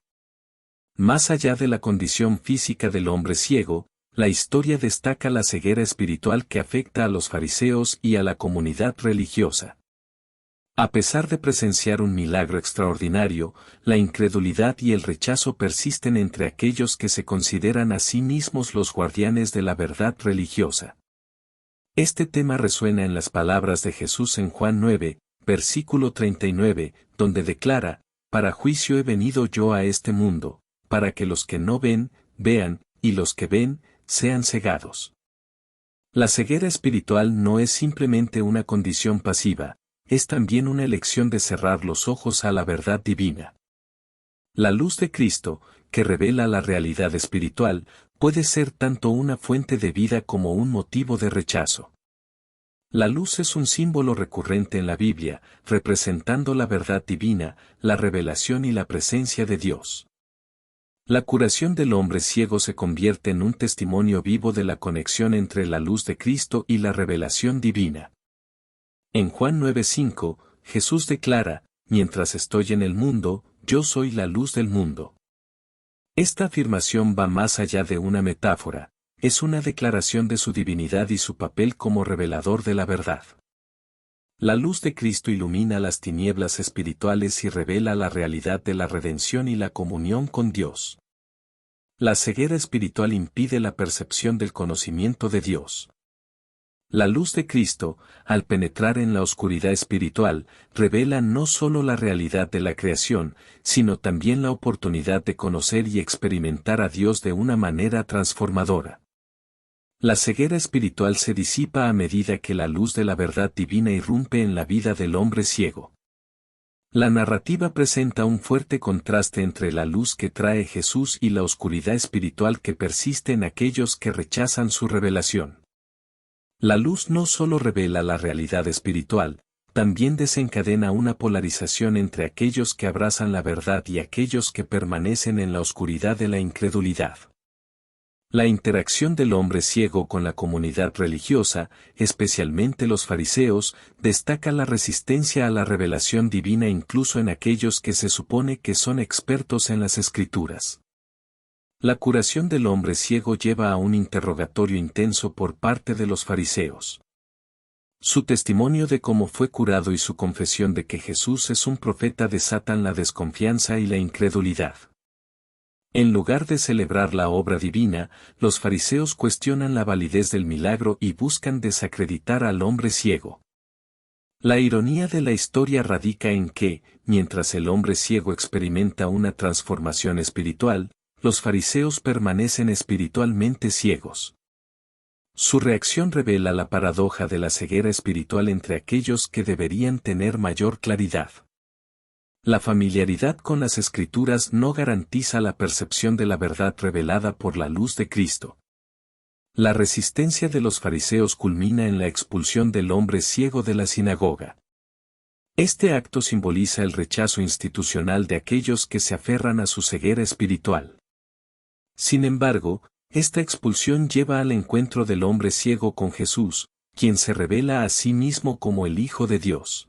Más allá de la condición física del hombre ciego, la historia destaca la ceguera espiritual que afecta a los fariseos y a la comunidad religiosa. A pesar de presenciar un milagro extraordinario, la incredulidad y el rechazo persisten entre aquellos que se consideran a sí mismos los guardianes de la verdad religiosa. Este tema resuena en las palabras de Jesús en Juan 9, versículo 39, donde declara, «Para juicio he venido yo a este mundo, para que los que no ven, vean, y los que ven, sean cegados». La ceguera espiritual no es simplemente una condición pasiva, es también una elección de cerrar los ojos a la verdad divina. La luz de Cristo, que revela la realidad espiritual, puede ser tanto una fuente de vida como un motivo de rechazo. La luz es un símbolo recurrente en la Biblia, representando la verdad divina, la revelación y la presencia de Dios. La curación del hombre ciego se convierte en un testimonio vivo de la conexión entre la luz de Cristo y la revelación divina. En Juan 9:5, Jesús declara, «Mientras estoy en el mundo, yo soy la luz del mundo». Esta afirmación va más allá de una metáfora, es una declaración de su divinidad y su papel como revelador de la verdad. La luz de Cristo ilumina las tinieblas espirituales y revela la realidad de la redención y la comunión con Dios. La ceguera espiritual impide la percepción del conocimiento de Dios. La luz de Cristo, al penetrar en la oscuridad espiritual, revela no solo la realidad de la creación, sino también la oportunidad de conocer y experimentar a Dios de una manera transformadora. La ceguera espiritual se disipa a medida que la luz de la verdad divina irrumpe en la vida del hombre ciego. La narrativa presenta un fuerte contraste entre la luz que trae Jesús y la oscuridad espiritual que persiste en aquellos que rechazan su revelación. La luz no solo revela la realidad espiritual, también desencadena una polarización entre aquellos que abrazan la verdad y aquellos que permanecen en la oscuridad de la incredulidad. La interacción del hombre ciego con la comunidad religiosa, especialmente los fariseos, destaca la resistencia a la revelación divina incluso en aquellos que se supone que son expertos en las Escrituras. La curación del hombre ciego lleva a un interrogatorio intenso por parte de los fariseos. Su testimonio de cómo fue curado y su confesión de que Jesús es un profeta desatan la desconfianza y la incredulidad. En lugar de celebrar la obra divina, los fariseos cuestionan la validez del milagro y buscan desacreditar al hombre ciego. La ironía de la historia radica en que, mientras el hombre ciego experimenta una transformación espiritual, los fariseos permanecen espiritualmente ciegos. Su reacción revela la paradoja de la ceguera espiritual entre aquellos que deberían tener mayor claridad. La familiaridad con las Escrituras no garantiza la percepción de la verdad revelada por la luz de Cristo. La resistencia de los fariseos culmina en la expulsión del hombre ciego de la sinagoga. Este acto simboliza el rechazo institucional de aquellos que se aferran a su ceguera espiritual. Sin embargo, esta expulsión lleva al encuentro del hombre ciego con Jesús, quien se revela a sí mismo como el Hijo de Dios.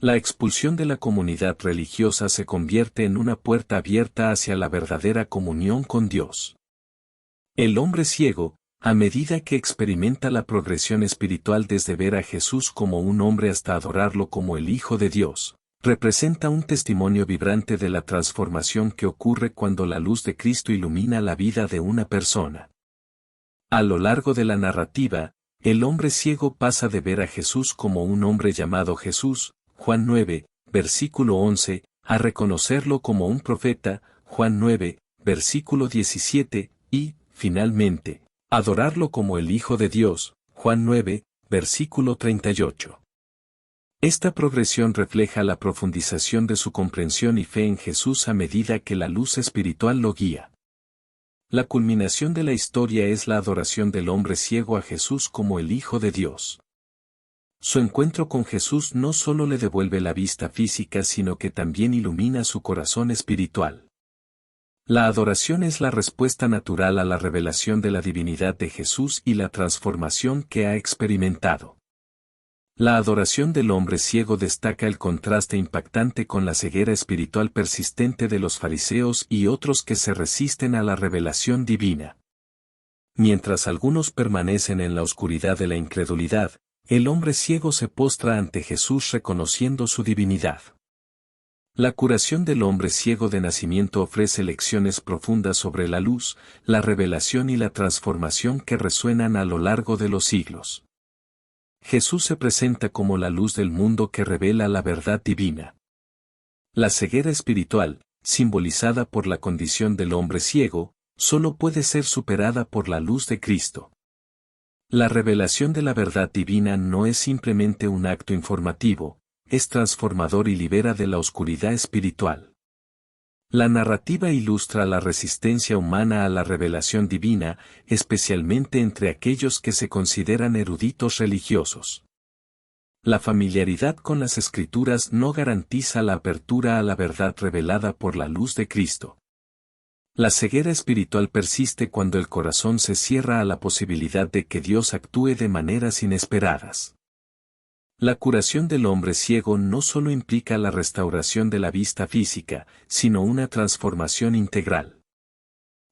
La expulsión de la comunidad religiosa se convierte en una puerta abierta hacia la verdadera comunión con Dios. El hombre ciego, a medida que experimenta la progresión espiritual desde ver a Jesús como un hombre hasta adorarlo como el Hijo de Dios, representa un testimonio vibrante de la transformación que ocurre cuando la luz de Cristo ilumina la vida de una persona. A lo largo de la narrativa, el hombre ciego pasa de ver a Jesús como un hombre llamado Jesús, Juan 9, versículo 11, a reconocerlo como un profeta, Juan 9, versículo 17, y, finalmente, adorarlo como el Hijo de Dios, Juan 9, versículo 38. Esta progresión refleja la profundización de su comprensión y fe en Jesús a medida que la luz espiritual lo guía. La culminación de la historia es la adoración del hombre ciego a Jesús como el Hijo de Dios. Su encuentro con Jesús no solo le devuelve la vista física sino que también ilumina su corazón espiritual. La adoración es la respuesta natural a la revelación de la divinidad de Jesús y la transformación que ha experimentado. La adoración del hombre ciego destaca el contraste impactante con la ceguera espiritual persistente de los fariseos y otros que se resisten a la revelación divina. Mientras algunos permanecen en la oscuridad de la incredulidad, el hombre ciego se postra ante Jesús reconociendo su divinidad. La curación del hombre ciego de nacimiento ofrece lecciones profundas sobre la luz, la revelación y la transformación que resuenan a lo largo de los siglos. Jesús se presenta como la luz del mundo que revela la verdad divina. La ceguera espiritual, simbolizada por la condición del hombre ciego, solo puede ser superada por la luz de Cristo. La revelación de la verdad divina no es simplemente un acto informativo, es transformador y libera de la oscuridad espiritual. La narrativa ilustra la resistencia humana a la revelación divina, especialmente entre aquellos que se consideran eruditos religiosos. La familiaridad con las Escrituras no garantiza la apertura a la verdad revelada por la luz de Cristo. La ceguera espiritual persiste cuando el corazón se cierra a la posibilidad de que Dios actúe de maneras inesperadas. La curación del hombre ciego no solo implica la restauración de la vista física, sino una transformación integral.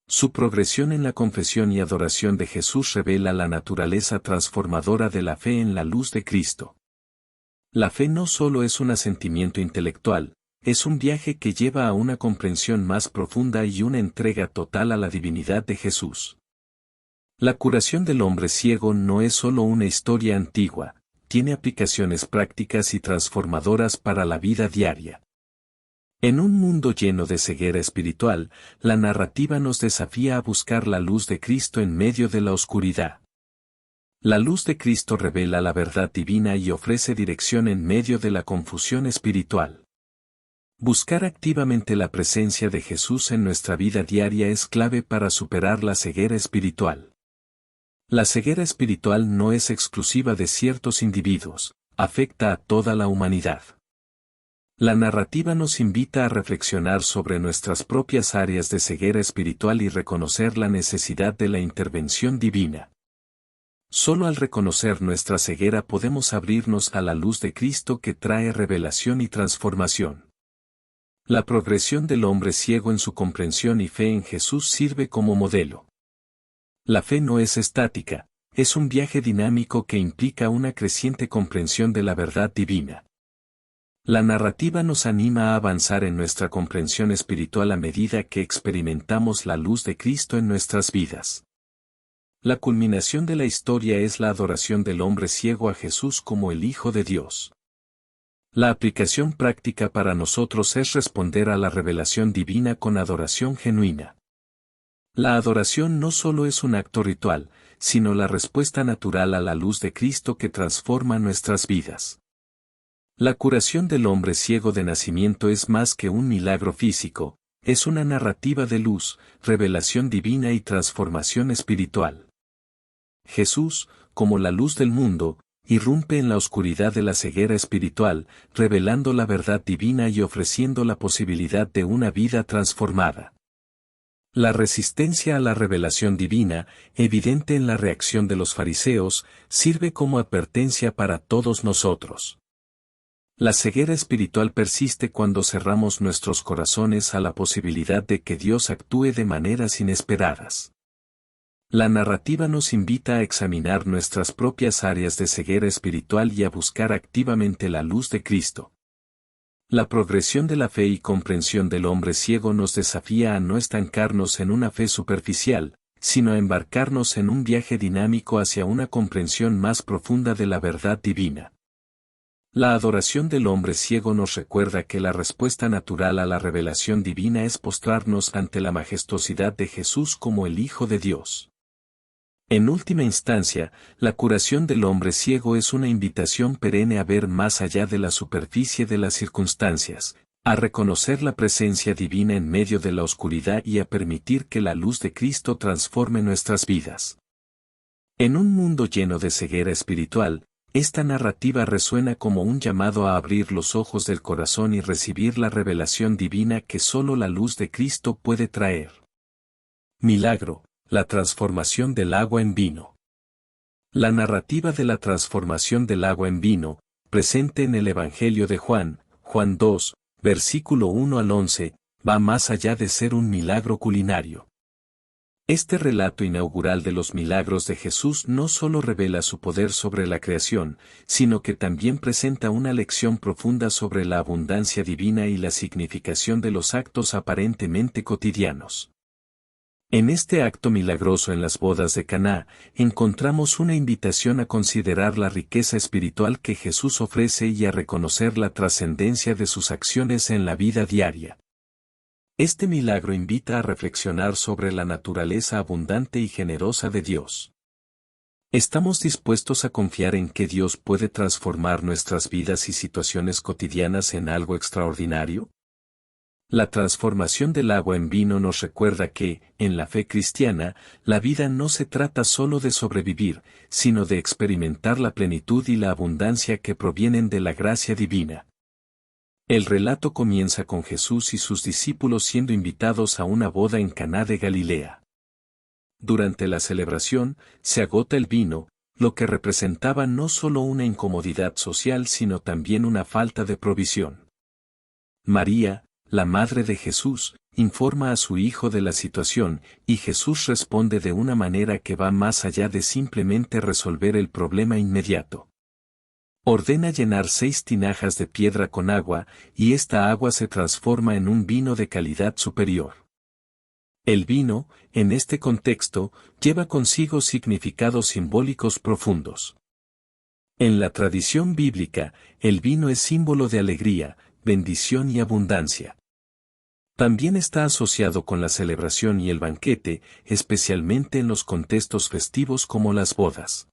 Su progresión en la confesión y adoración de Jesús revela la naturaleza transformadora de la fe en la luz de Cristo. La fe no solo es un asentimiento intelectual, es un viaje que lleva a una comprensión más profunda y una entrega total a la divinidad de Jesús. La curación del hombre ciego no es solo una historia antigua, tiene aplicaciones prácticas y transformadoras para la vida diaria. En un mundo lleno de ceguera espiritual, la narrativa nos desafía a buscar la luz de Cristo en medio de la oscuridad. La luz de Cristo revela la verdad divina y ofrece dirección en medio de la confusión espiritual. Buscar activamente la presencia de Jesús en nuestra vida diaria es clave para superar la ceguera espiritual. La ceguera espiritual no es exclusiva de ciertos individuos, afecta a toda la humanidad. La narrativa nos invita a reflexionar sobre nuestras propias áreas de ceguera espiritual y reconocer la necesidad de la intervención divina. Solo al reconocer nuestra ceguera podemos abrirnos a la luz de Cristo que trae revelación y transformación. La progresión del hombre ciego en su comprensión y fe en Jesús sirve como modelo. La fe no es estática, es un viaje dinámico que implica una creciente comprensión de la verdad divina. La narrativa nos anima a avanzar en nuestra comprensión espiritual a medida que experimentamos la luz de Cristo en nuestras vidas. La culminación de la historia es la adoración del hombre ciego a Jesús como el Hijo de Dios. La aplicación práctica para nosotros es responder a la revelación divina con adoración genuina. La adoración no solo es un acto ritual, sino la respuesta natural a la luz de Cristo que transforma nuestras vidas. La curación del hombre ciego de nacimiento es más que un milagro físico, es una narrativa de luz, revelación divina y transformación espiritual. Jesús, como la luz del mundo, irrumpe en la oscuridad de la ceguera espiritual, revelando la verdad divina y ofreciendo la posibilidad de una vida transformada. La resistencia a la revelación divina, evidente en la reacción de los fariseos, sirve como advertencia para todos nosotros. La ceguera espiritual persiste cuando cerramos nuestros corazones a la posibilidad de que Dios actúe de maneras inesperadas. La narrativa nos invita a examinar nuestras propias áreas de ceguera espiritual y a buscar activamente la luz de Cristo. La progresión de la fe y comprensión del hombre ciego nos desafía a no estancarnos en una fe superficial, sino a embarcarnos en un viaje dinámico hacia una comprensión más profunda de la verdad divina. La adoración del hombre ciego nos recuerda que la respuesta natural a la revelación divina es postrarnos ante la majestuosidad de Jesús como el Hijo de Dios. En última instancia, la curación del hombre ciego es una invitación perenne a ver más allá de la superficie de las circunstancias, a reconocer la presencia divina en medio de la oscuridad y a permitir que la luz de Cristo transforme nuestras vidas. En un mundo lleno de ceguera espiritual, esta narrativa resuena como un llamado a abrir los ojos del corazón y recibir la revelación divina que solo la luz de Cristo puede traer. Milagro. La transformación del agua en vino. La narrativa de la transformación del agua en vino, presente en el Evangelio de Juan, Juan 2, versículo 1 al 11, va más allá de ser un milagro culinario. Este relato inaugural de los milagros de Jesús no solo revela su poder sobre la creación, sino que también presenta una lección profunda sobre la abundancia divina y la significación de los actos aparentemente cotidianos. En este acto milagroso en las bodas de Caná, encontramos una invitación a considerar la riqueza espiritual que Jesús ofrece y a reconocer la trascendencia de sus acciones en la vida diaria. Este milagro invita a reflexionar sobre la naturaleza abundante y generosa de Dios. ¿Estamos dispuestos a confiar en que Dios puede transformar nuestras vidas y situaciones cotidianas en algo extraordinario? La transformación del agua en vino nos recuerda que, en la fe cristiana, la vida no se trata solo de sobrevivir, sino de experimentar la plenitud y la abundancia que provienen de la gracia divina. El relato comienza con Jesús y sus discípulos siendo invitados a una boda en Caná de Galilea. Durante la celebración, se agota el vino, lo que representaba no solo una incomodidad social sino también una falta de provisión. María, la madre de Jesús, informa a su hijo de la situación, y Jesús responde de una manera que va más allá de simplemente resolver el problema inmediato. Ordena llenar 6 tinajas de piedra con agua, y esta agua se transforma en un vino de calidad superior. El vino, en este contexto, lleva consigo significados simbólicos profundos. En la tradición bíblica, el vino es símbolo de alegría, bendición y abundancia. También está asociado con la celebración y el banquete, especialmente en los contextos festivos como las bodas.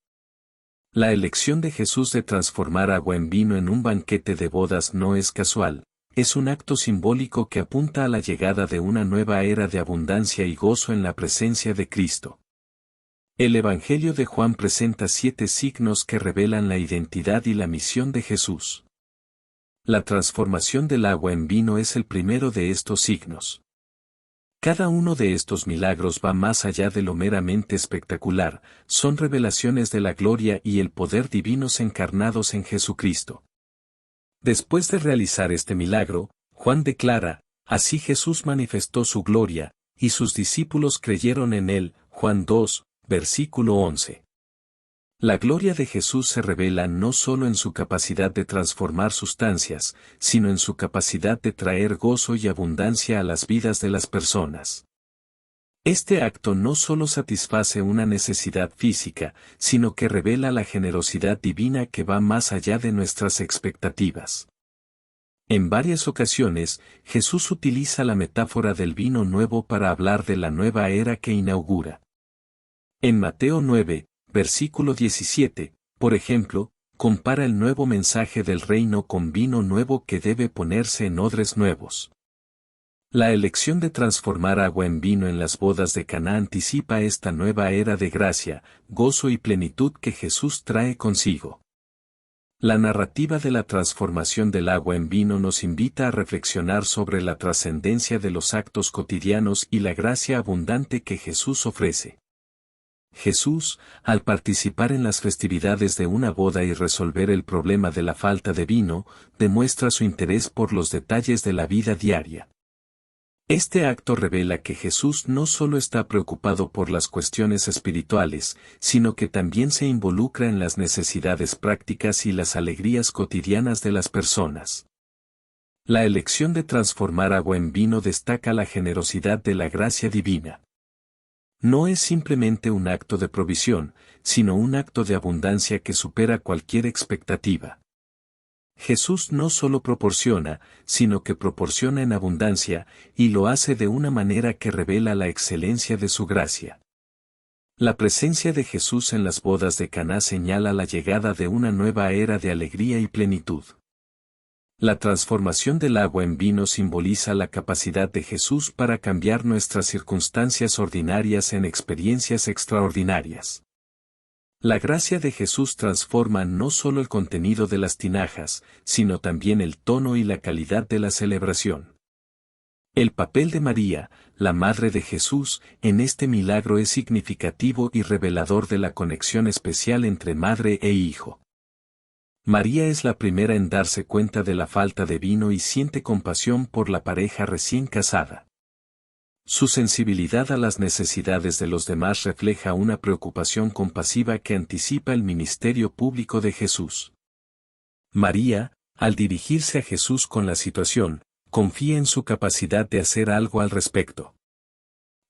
La elección de Jesús de transformar agua en vino en un banquete de bodas no es casual, es un acto simbólico que apunta a la llegada de una nueva era de abundancia y gozo en la presencia de Cristo. El Evangelio de Juan presenta 7 signos que revelan la identidad y la misión de Jesús. La transformación del agua en vino es el primero de estos signos. Cada uno de estos milagros va más allá de lo meramente espectacular, son revelaciones de la gloria y el poder divinos encarnados en Jesucristo. Después de realizar este milagro, Juan declara, así Jesús manifestó su gloria, y sus discípulos creyeron en él, Juan 2, versículo 11. La gloria de Jesús se revela no solo en su capacidad de transformar sustancias, sino en su capacidad de traer gozo y abundancia a las vidas de las personas. Este acto no solo satisface una necesidad física, sino que revela la generosidad divina que va más allá de nuestras expectativas. En varias ocasiones, Jesús utiliza la metáfora del vino nuevo para hablar de la nueva era que inaugura. En Mateo 9, versículo 17, por ejemplo, compara el nuevo mensaje del reino con vino nuevo que debe ponerse en odres nuevos. La elección de transformar agua en vino en las bodas de Caná anticipa esta nueva era de gracia, gozo y plenitud que Jesús trae consigo. La narrativa de la transformación del agua en vino nos invita a reflexionar sobre la trascendencia de los actos cotidianos y la gracia abundante que Jesús ofrece. Jesús, al participar en las festividades de una boda y resolver el problema de la falta de vino, demuestra su interés por los detalles de la vida diaria. Este acto revela que Jesús no solo está preocupado por las cuestiones espirituales, sino que también se involucra en las necesidades prácticas y las alegrías cotidianas de las personas. La elección de transformar agua en vino destaca la generosidad de la gracia divina. No es simplemente un acto de provisión, sino un acto de abundancia que supera cualquier expectativa. Jesús no solo proporciona, sino que proporciona en abundancia, y lo hace de una manera que revela la excelencia de su gracia. La presencia de Jesús en las bodas de Caná señala la llegada de una nueva era de alegría y plenitud. La transformación del agua en vino simboliza la capacidad de Jesús para cambiar nuestras circunstancias ordinarias en experiencias extraordinarias. La gracia de Jesús transforma no solo el contenido de las tinajas, sino también el tono y la calidad de la celebración. El papel de María, la Madre de Jesús, en este milagro es significativo y revelador de la conexión especial entre madre e hijo. María es la primera en darse cuenta de la falta de vino y siente compasión por la pareja recién casada. Su sensibilidad a las necesidades de los demás refleja una preocupación compasiva que anticipa el ministerio público de Jesús. María, al dirigirse a Jesús con la situación, confía en su capacidad de hacer algo al respecto.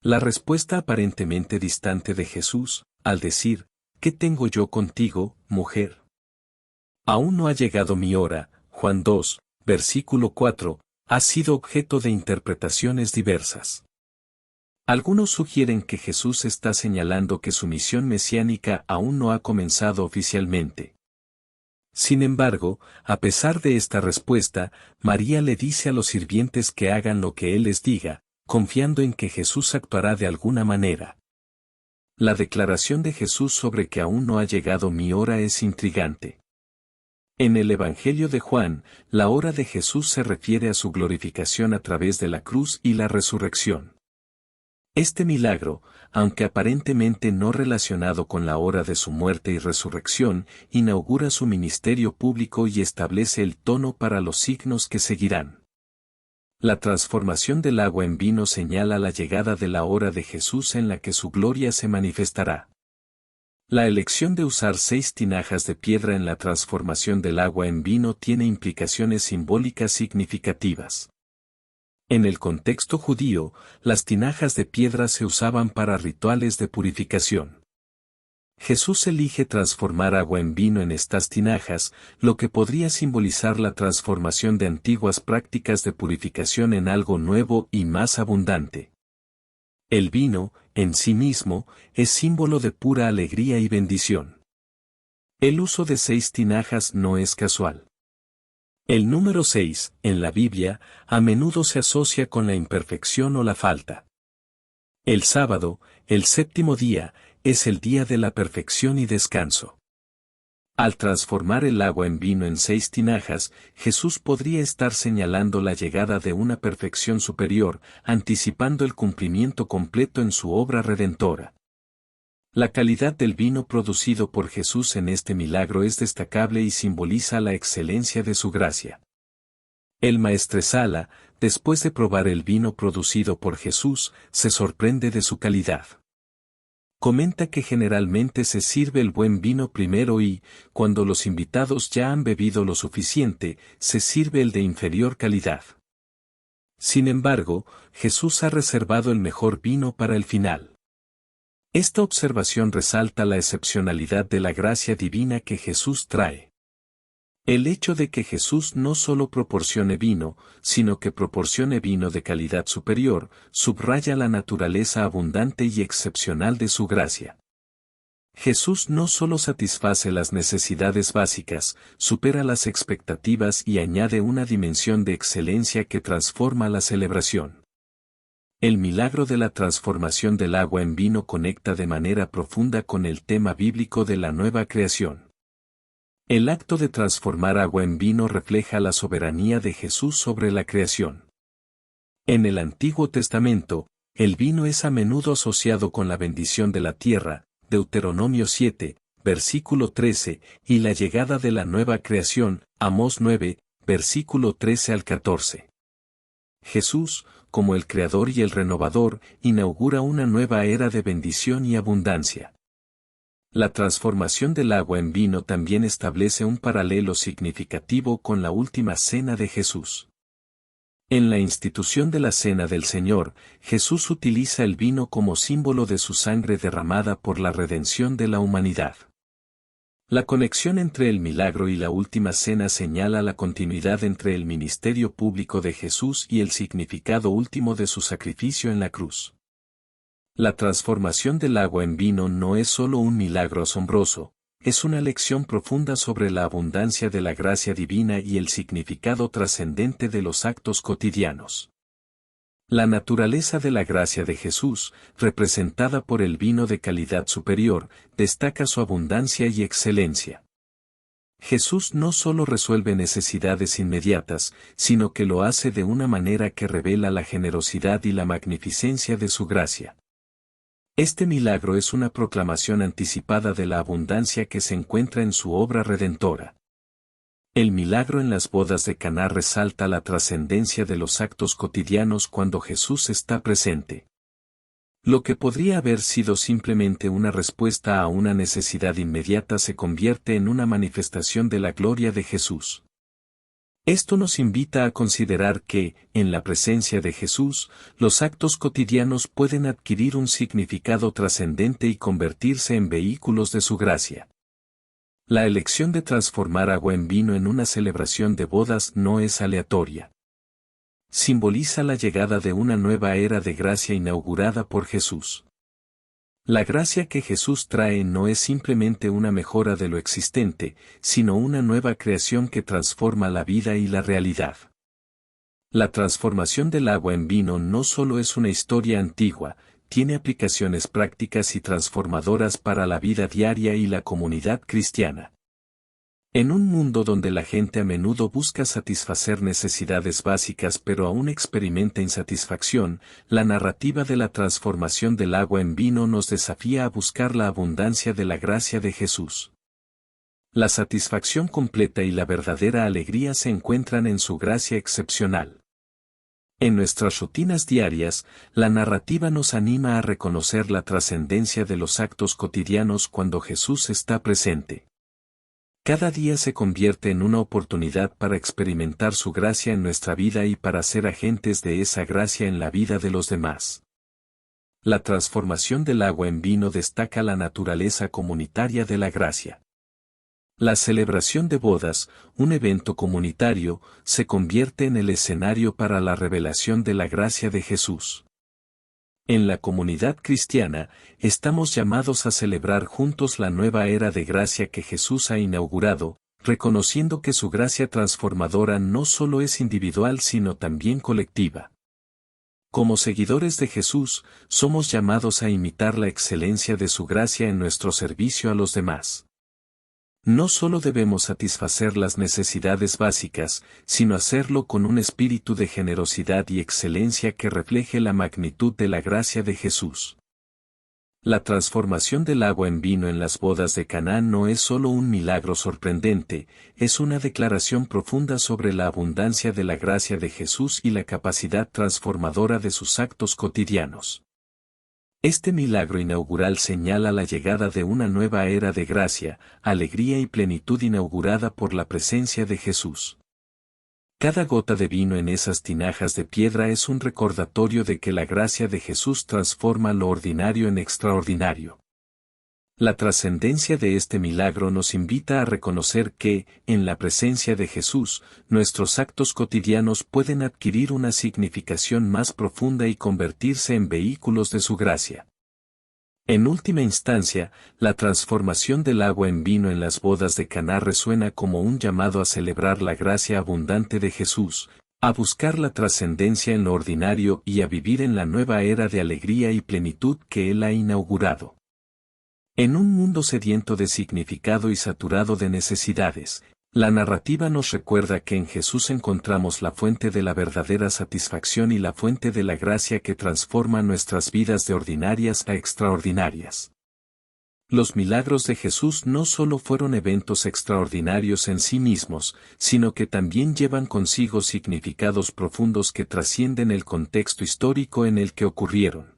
La respuesta aparentemente distante de Jesús, al decir, ¿qué tengo yo contigo, mujer? Aún no ha llegado mi hora, Juan 2, versículo 4, ha sido objeto de interpretaciones diversas. Algunos sugieren que Jesús está señalando que su misión mesiánica aún no ha comenzado oficialmente. Sin embargo, a pesar de esta respuesta, María le dice a los sirvientes que hagan lo que Él les diga, confiando en que Jesús actuará de alguna manera. La declaración de Jesús sobre que aún no ha llegado mi hora es intrigante. En el Evangelio de Juan, la hora de Jesús se refiere a su glorificación a través de la cruz y la resurrección. Este milagro, aunque aparentemente no relacionado con la hora de su muerte y resurrección, inaugura su ministerio público y establece el tono para los signos que seguirán. La transformación del agua en vino señala la llegada de la hora de Jesús en la que su gloria se manifestará. La elección de usar 6 tinajas de piedra en la transformación del agua en vino tiene implicaciones simbólicas significativas. En el contexto judío, las tinajas de piedra se usaban para rituales de purificación. Jesús elige transformar agua en vino en estas tinajas, lo que podría simbolizar la transformación de antiguas prácticas de purificación en algo nuevo y más abundante. El vino, en sí mismo, es símbolo de pura alegría y bendición. El uso de 6 tinajas no es casual. El número 6, en la Biblia, a menudo se asocia con la imperfección o la falta. El sábado, el 7º día, es el día de la perfección y descanso. Al transformar el agua en vino en 6 tinajas, Jesús podría estar señalando la llegada de una perfección superior, anticipando el cumplimiento completo en su obra redentora. La calidad del vino producido por Jesús en este milagro es destacable y simboliza la excelencia de su gracia. El maestresala, después de probar el vino producido por Jesús, se sorprende de su calidad. Comenta que generalmente se sirve el buen vino primero y, cuando los invitados ya han bebido lo suficiente, se sirve el de inferior calidad. Sin embargo, Jesús ha reservado el mejor vino para el final. Esta observación resalta la excepcionalidad de la gracia divina que Jesús trae. El hecho de que Jesús no solo proporcione vino, sino que proporcione vino de calidad superior, subraya la naturaleza abundante y excepcional de su gracia. Jesús no solo satisface las necesidades básicas, supera las expectativas y añade una dimensión de excelencia que transforma la celebración. El milagro de la transformación del agua en vino conecta de manera profunda con el tema bíblico de la nueva creación. El acto de transformar agua en vino refleja la soberanía de Jesús sobre la creación. En el Antiguo Testamento, el vino es a menudo asociado con la bendición de la tierra, Deuteronomio 7, versículo 13, y la llegada de la nueva creación, Amós 9, versículo 13 al 14. Jesús, como el Creador y el Renovador, inaugura una nueva era de bendición y abundancia. La transformación del agua en vino también establece un paralelo significativo con la última cena de Jesús. En la institución de la Cena del Señor, Jesús utiliza el vino como símbolo de su sangre derramada por la redención de la humanidad. La conexión entre el milagro y la última cena señala la continuidad entre el ministerio público de Jesús y el significado último de su sacrificio en la cruz. La transformación del agua en vino no es solo un milagro asombroso, es una lección profunda sobre la abundancia de la gracia divina y el significado trascendente de los actos cotidianos. La naturaleza de la gracia de Jesús, representada por el vino de calidad superior, destaca su abundancia y excelencia. Jesús no solo resuelve necesidades inmediatas, sino que lo hace de una manera que revela la generosidad y la magnificencia de su gracia. Este milagro es una proclamación anticipada de la abundancia que se encuentra en su obra redentora. El milagro en las bodas de Caná resalta la trascendencia de los actos cotidianos cuando Jesús está presente. Lo que podría haber sido simplemente una respuesta a una necesidad inmediata se convierte en una manifestación de la gloria de Jesús. Esto nos invita a considerar que, en la presencia de Jesús, los actos cotidianos pueden adquirir un significado trascendente y convertirse en vehículos de su gracia. La elección de transformar agua en vino en una celebración de bodas no es aleatoria. Simboliza la llegada de una nueva era de gracia inaugurada por Jesús. La gracia que Jesús trae no es simplemente una mejora de lo existente, sino una nueva creación que transforma la vida y la realidad. La transformación del agua en vino no solo es una historia antigua, tiene aplicaciones prácticas y transformadoras para la vida diaria y la comunidad cristiana. En un mundo donde la gente a menudo busca satisfacer necesidades básicas pero aún experimenta insatisfacción, la narrativa de la transformación del agua en vino nos desafía a buscar la abundancia de la gracia de Jesús. La satisfacción completa y la verdadera alegría se encuentran en su gracia excepcional. En nuestras rutinas diarias, la narrativa nos anima a reconocer la trascendencia de los actos cotidianos cuando Jesús está presente. Cada día se convierte en una oportunidad para experimentar su gracia en nuestra vida y para ser agentes de esa gracia en la vida de los demás. La transformación del agua en vino destaca la naturaleza comunitaria de la gracia. La celebración de bodas, un evento comunitario, se convierte en el escenario para la revelación de la gracia de Jesús. En la comunidad cristiana, estamos llamados a celebrar juntos la nueva era de gracia que Jesús ha inaugurado, reconociendo que su gracia transformadora no solo es individual sino también colectiva. Como seguidores de Jesús, somos llamados a imitar la excelencia de su gracia en nuestro servicio a los demás. No solo debemos satisfacer las necesidades básicas, sino hacerlo con un espíritu de generosidad y excelencia que refleje la magnitud de la gracia de Jesús. La transformación del agua en vino en las bodas de Caná no es solo un milagro sorprendente, es una declaración profunda sobre la abundancia de la gracia de Jesús y la capacidad transformadora de sus actos cotidianos. Este milagro inaugural señala la llegada de una nueva era de gracia, alegría y plenitud inaugurada por la presencia de Jesús. Cada gota de vino en esas tinajas de piedra es un recordatorio de que la gracia de Jesús transforma lo ordinario en extraordinario. La trascendencia de este milagro nos invita a reconocer que, en la presencia de Jesús, nuestros actos cotidianos pueden adquirir una significación más profunda y convertirse en vehículos de su gracia. En última instancia, la transformación del agua en vino en las bodas de Caná resuena como un llamado a celebrar la gracia abundante de Jesús, a buscar la trascendencia en lo ordinario y a vivir en la nueva era de alegría y plenitud que Él ha inaugurado. En un mundo sediento de significado y saturado de necesidades, la narrativa nos recuerda que en Jesús encontramos la fuente de la verdadera satisfacción y la fuente de la gracia que transforma nuestras vidas de ordinarias a extraordinarias. Los milagros de Jesús no solo fueron eventos extraordinarios en sí mismos, sino que también llevan consigo significados profundos que trascienden el contexto histórico en el que ocurrieron.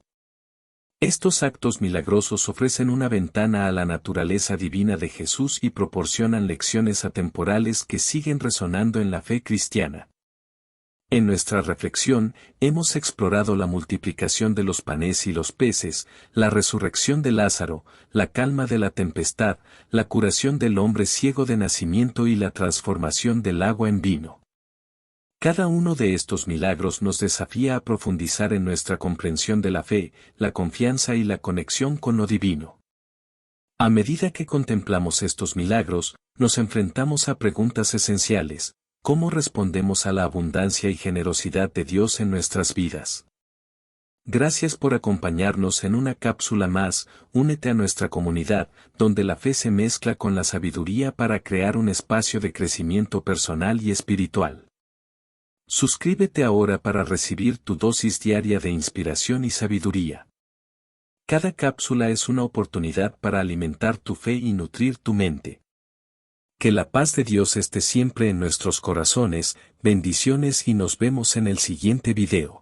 Estos actos milagrosos ofrecen una ventana a la naturaleza divina de Jesús y proporcionan lecciones atemporales que siguen resonando en la fe cristiana. En nuestra reflexión, hemos explorado la multiplicación de los panes y los peces, la resurrección de Lázaro, la calma de la tempestad, la curación del hombre ciego de nacimiento y la transformación del agua en vino. Cada uno de estos milagros nos desafía a profundizar en nuestra comprensión de la fe, la confianza y la conexión con lo divino. A medida que contemplamos estos milagros, nos enfrentamos a preguntas esenciales: ¿cómo respondemos a la abundancia y generosidad de Dios en nuestras vidas? Gracias por acompañarnos en una cápsula más. Únete a nuestra comunidad, donde la fe se mezcla con la sabiduría para crear un espacio de crecimiento personal y espiritual. Suscríbete ahora para recibir tu dosis diaria de inspiración y sabiduría. Cada cápsula es una oportunidad para alimentar tu fe y nutrir tu mente. Que la paz de Dios esté siempre en nuestros corazones. Bendiciones y nos vemos en el siguiente video.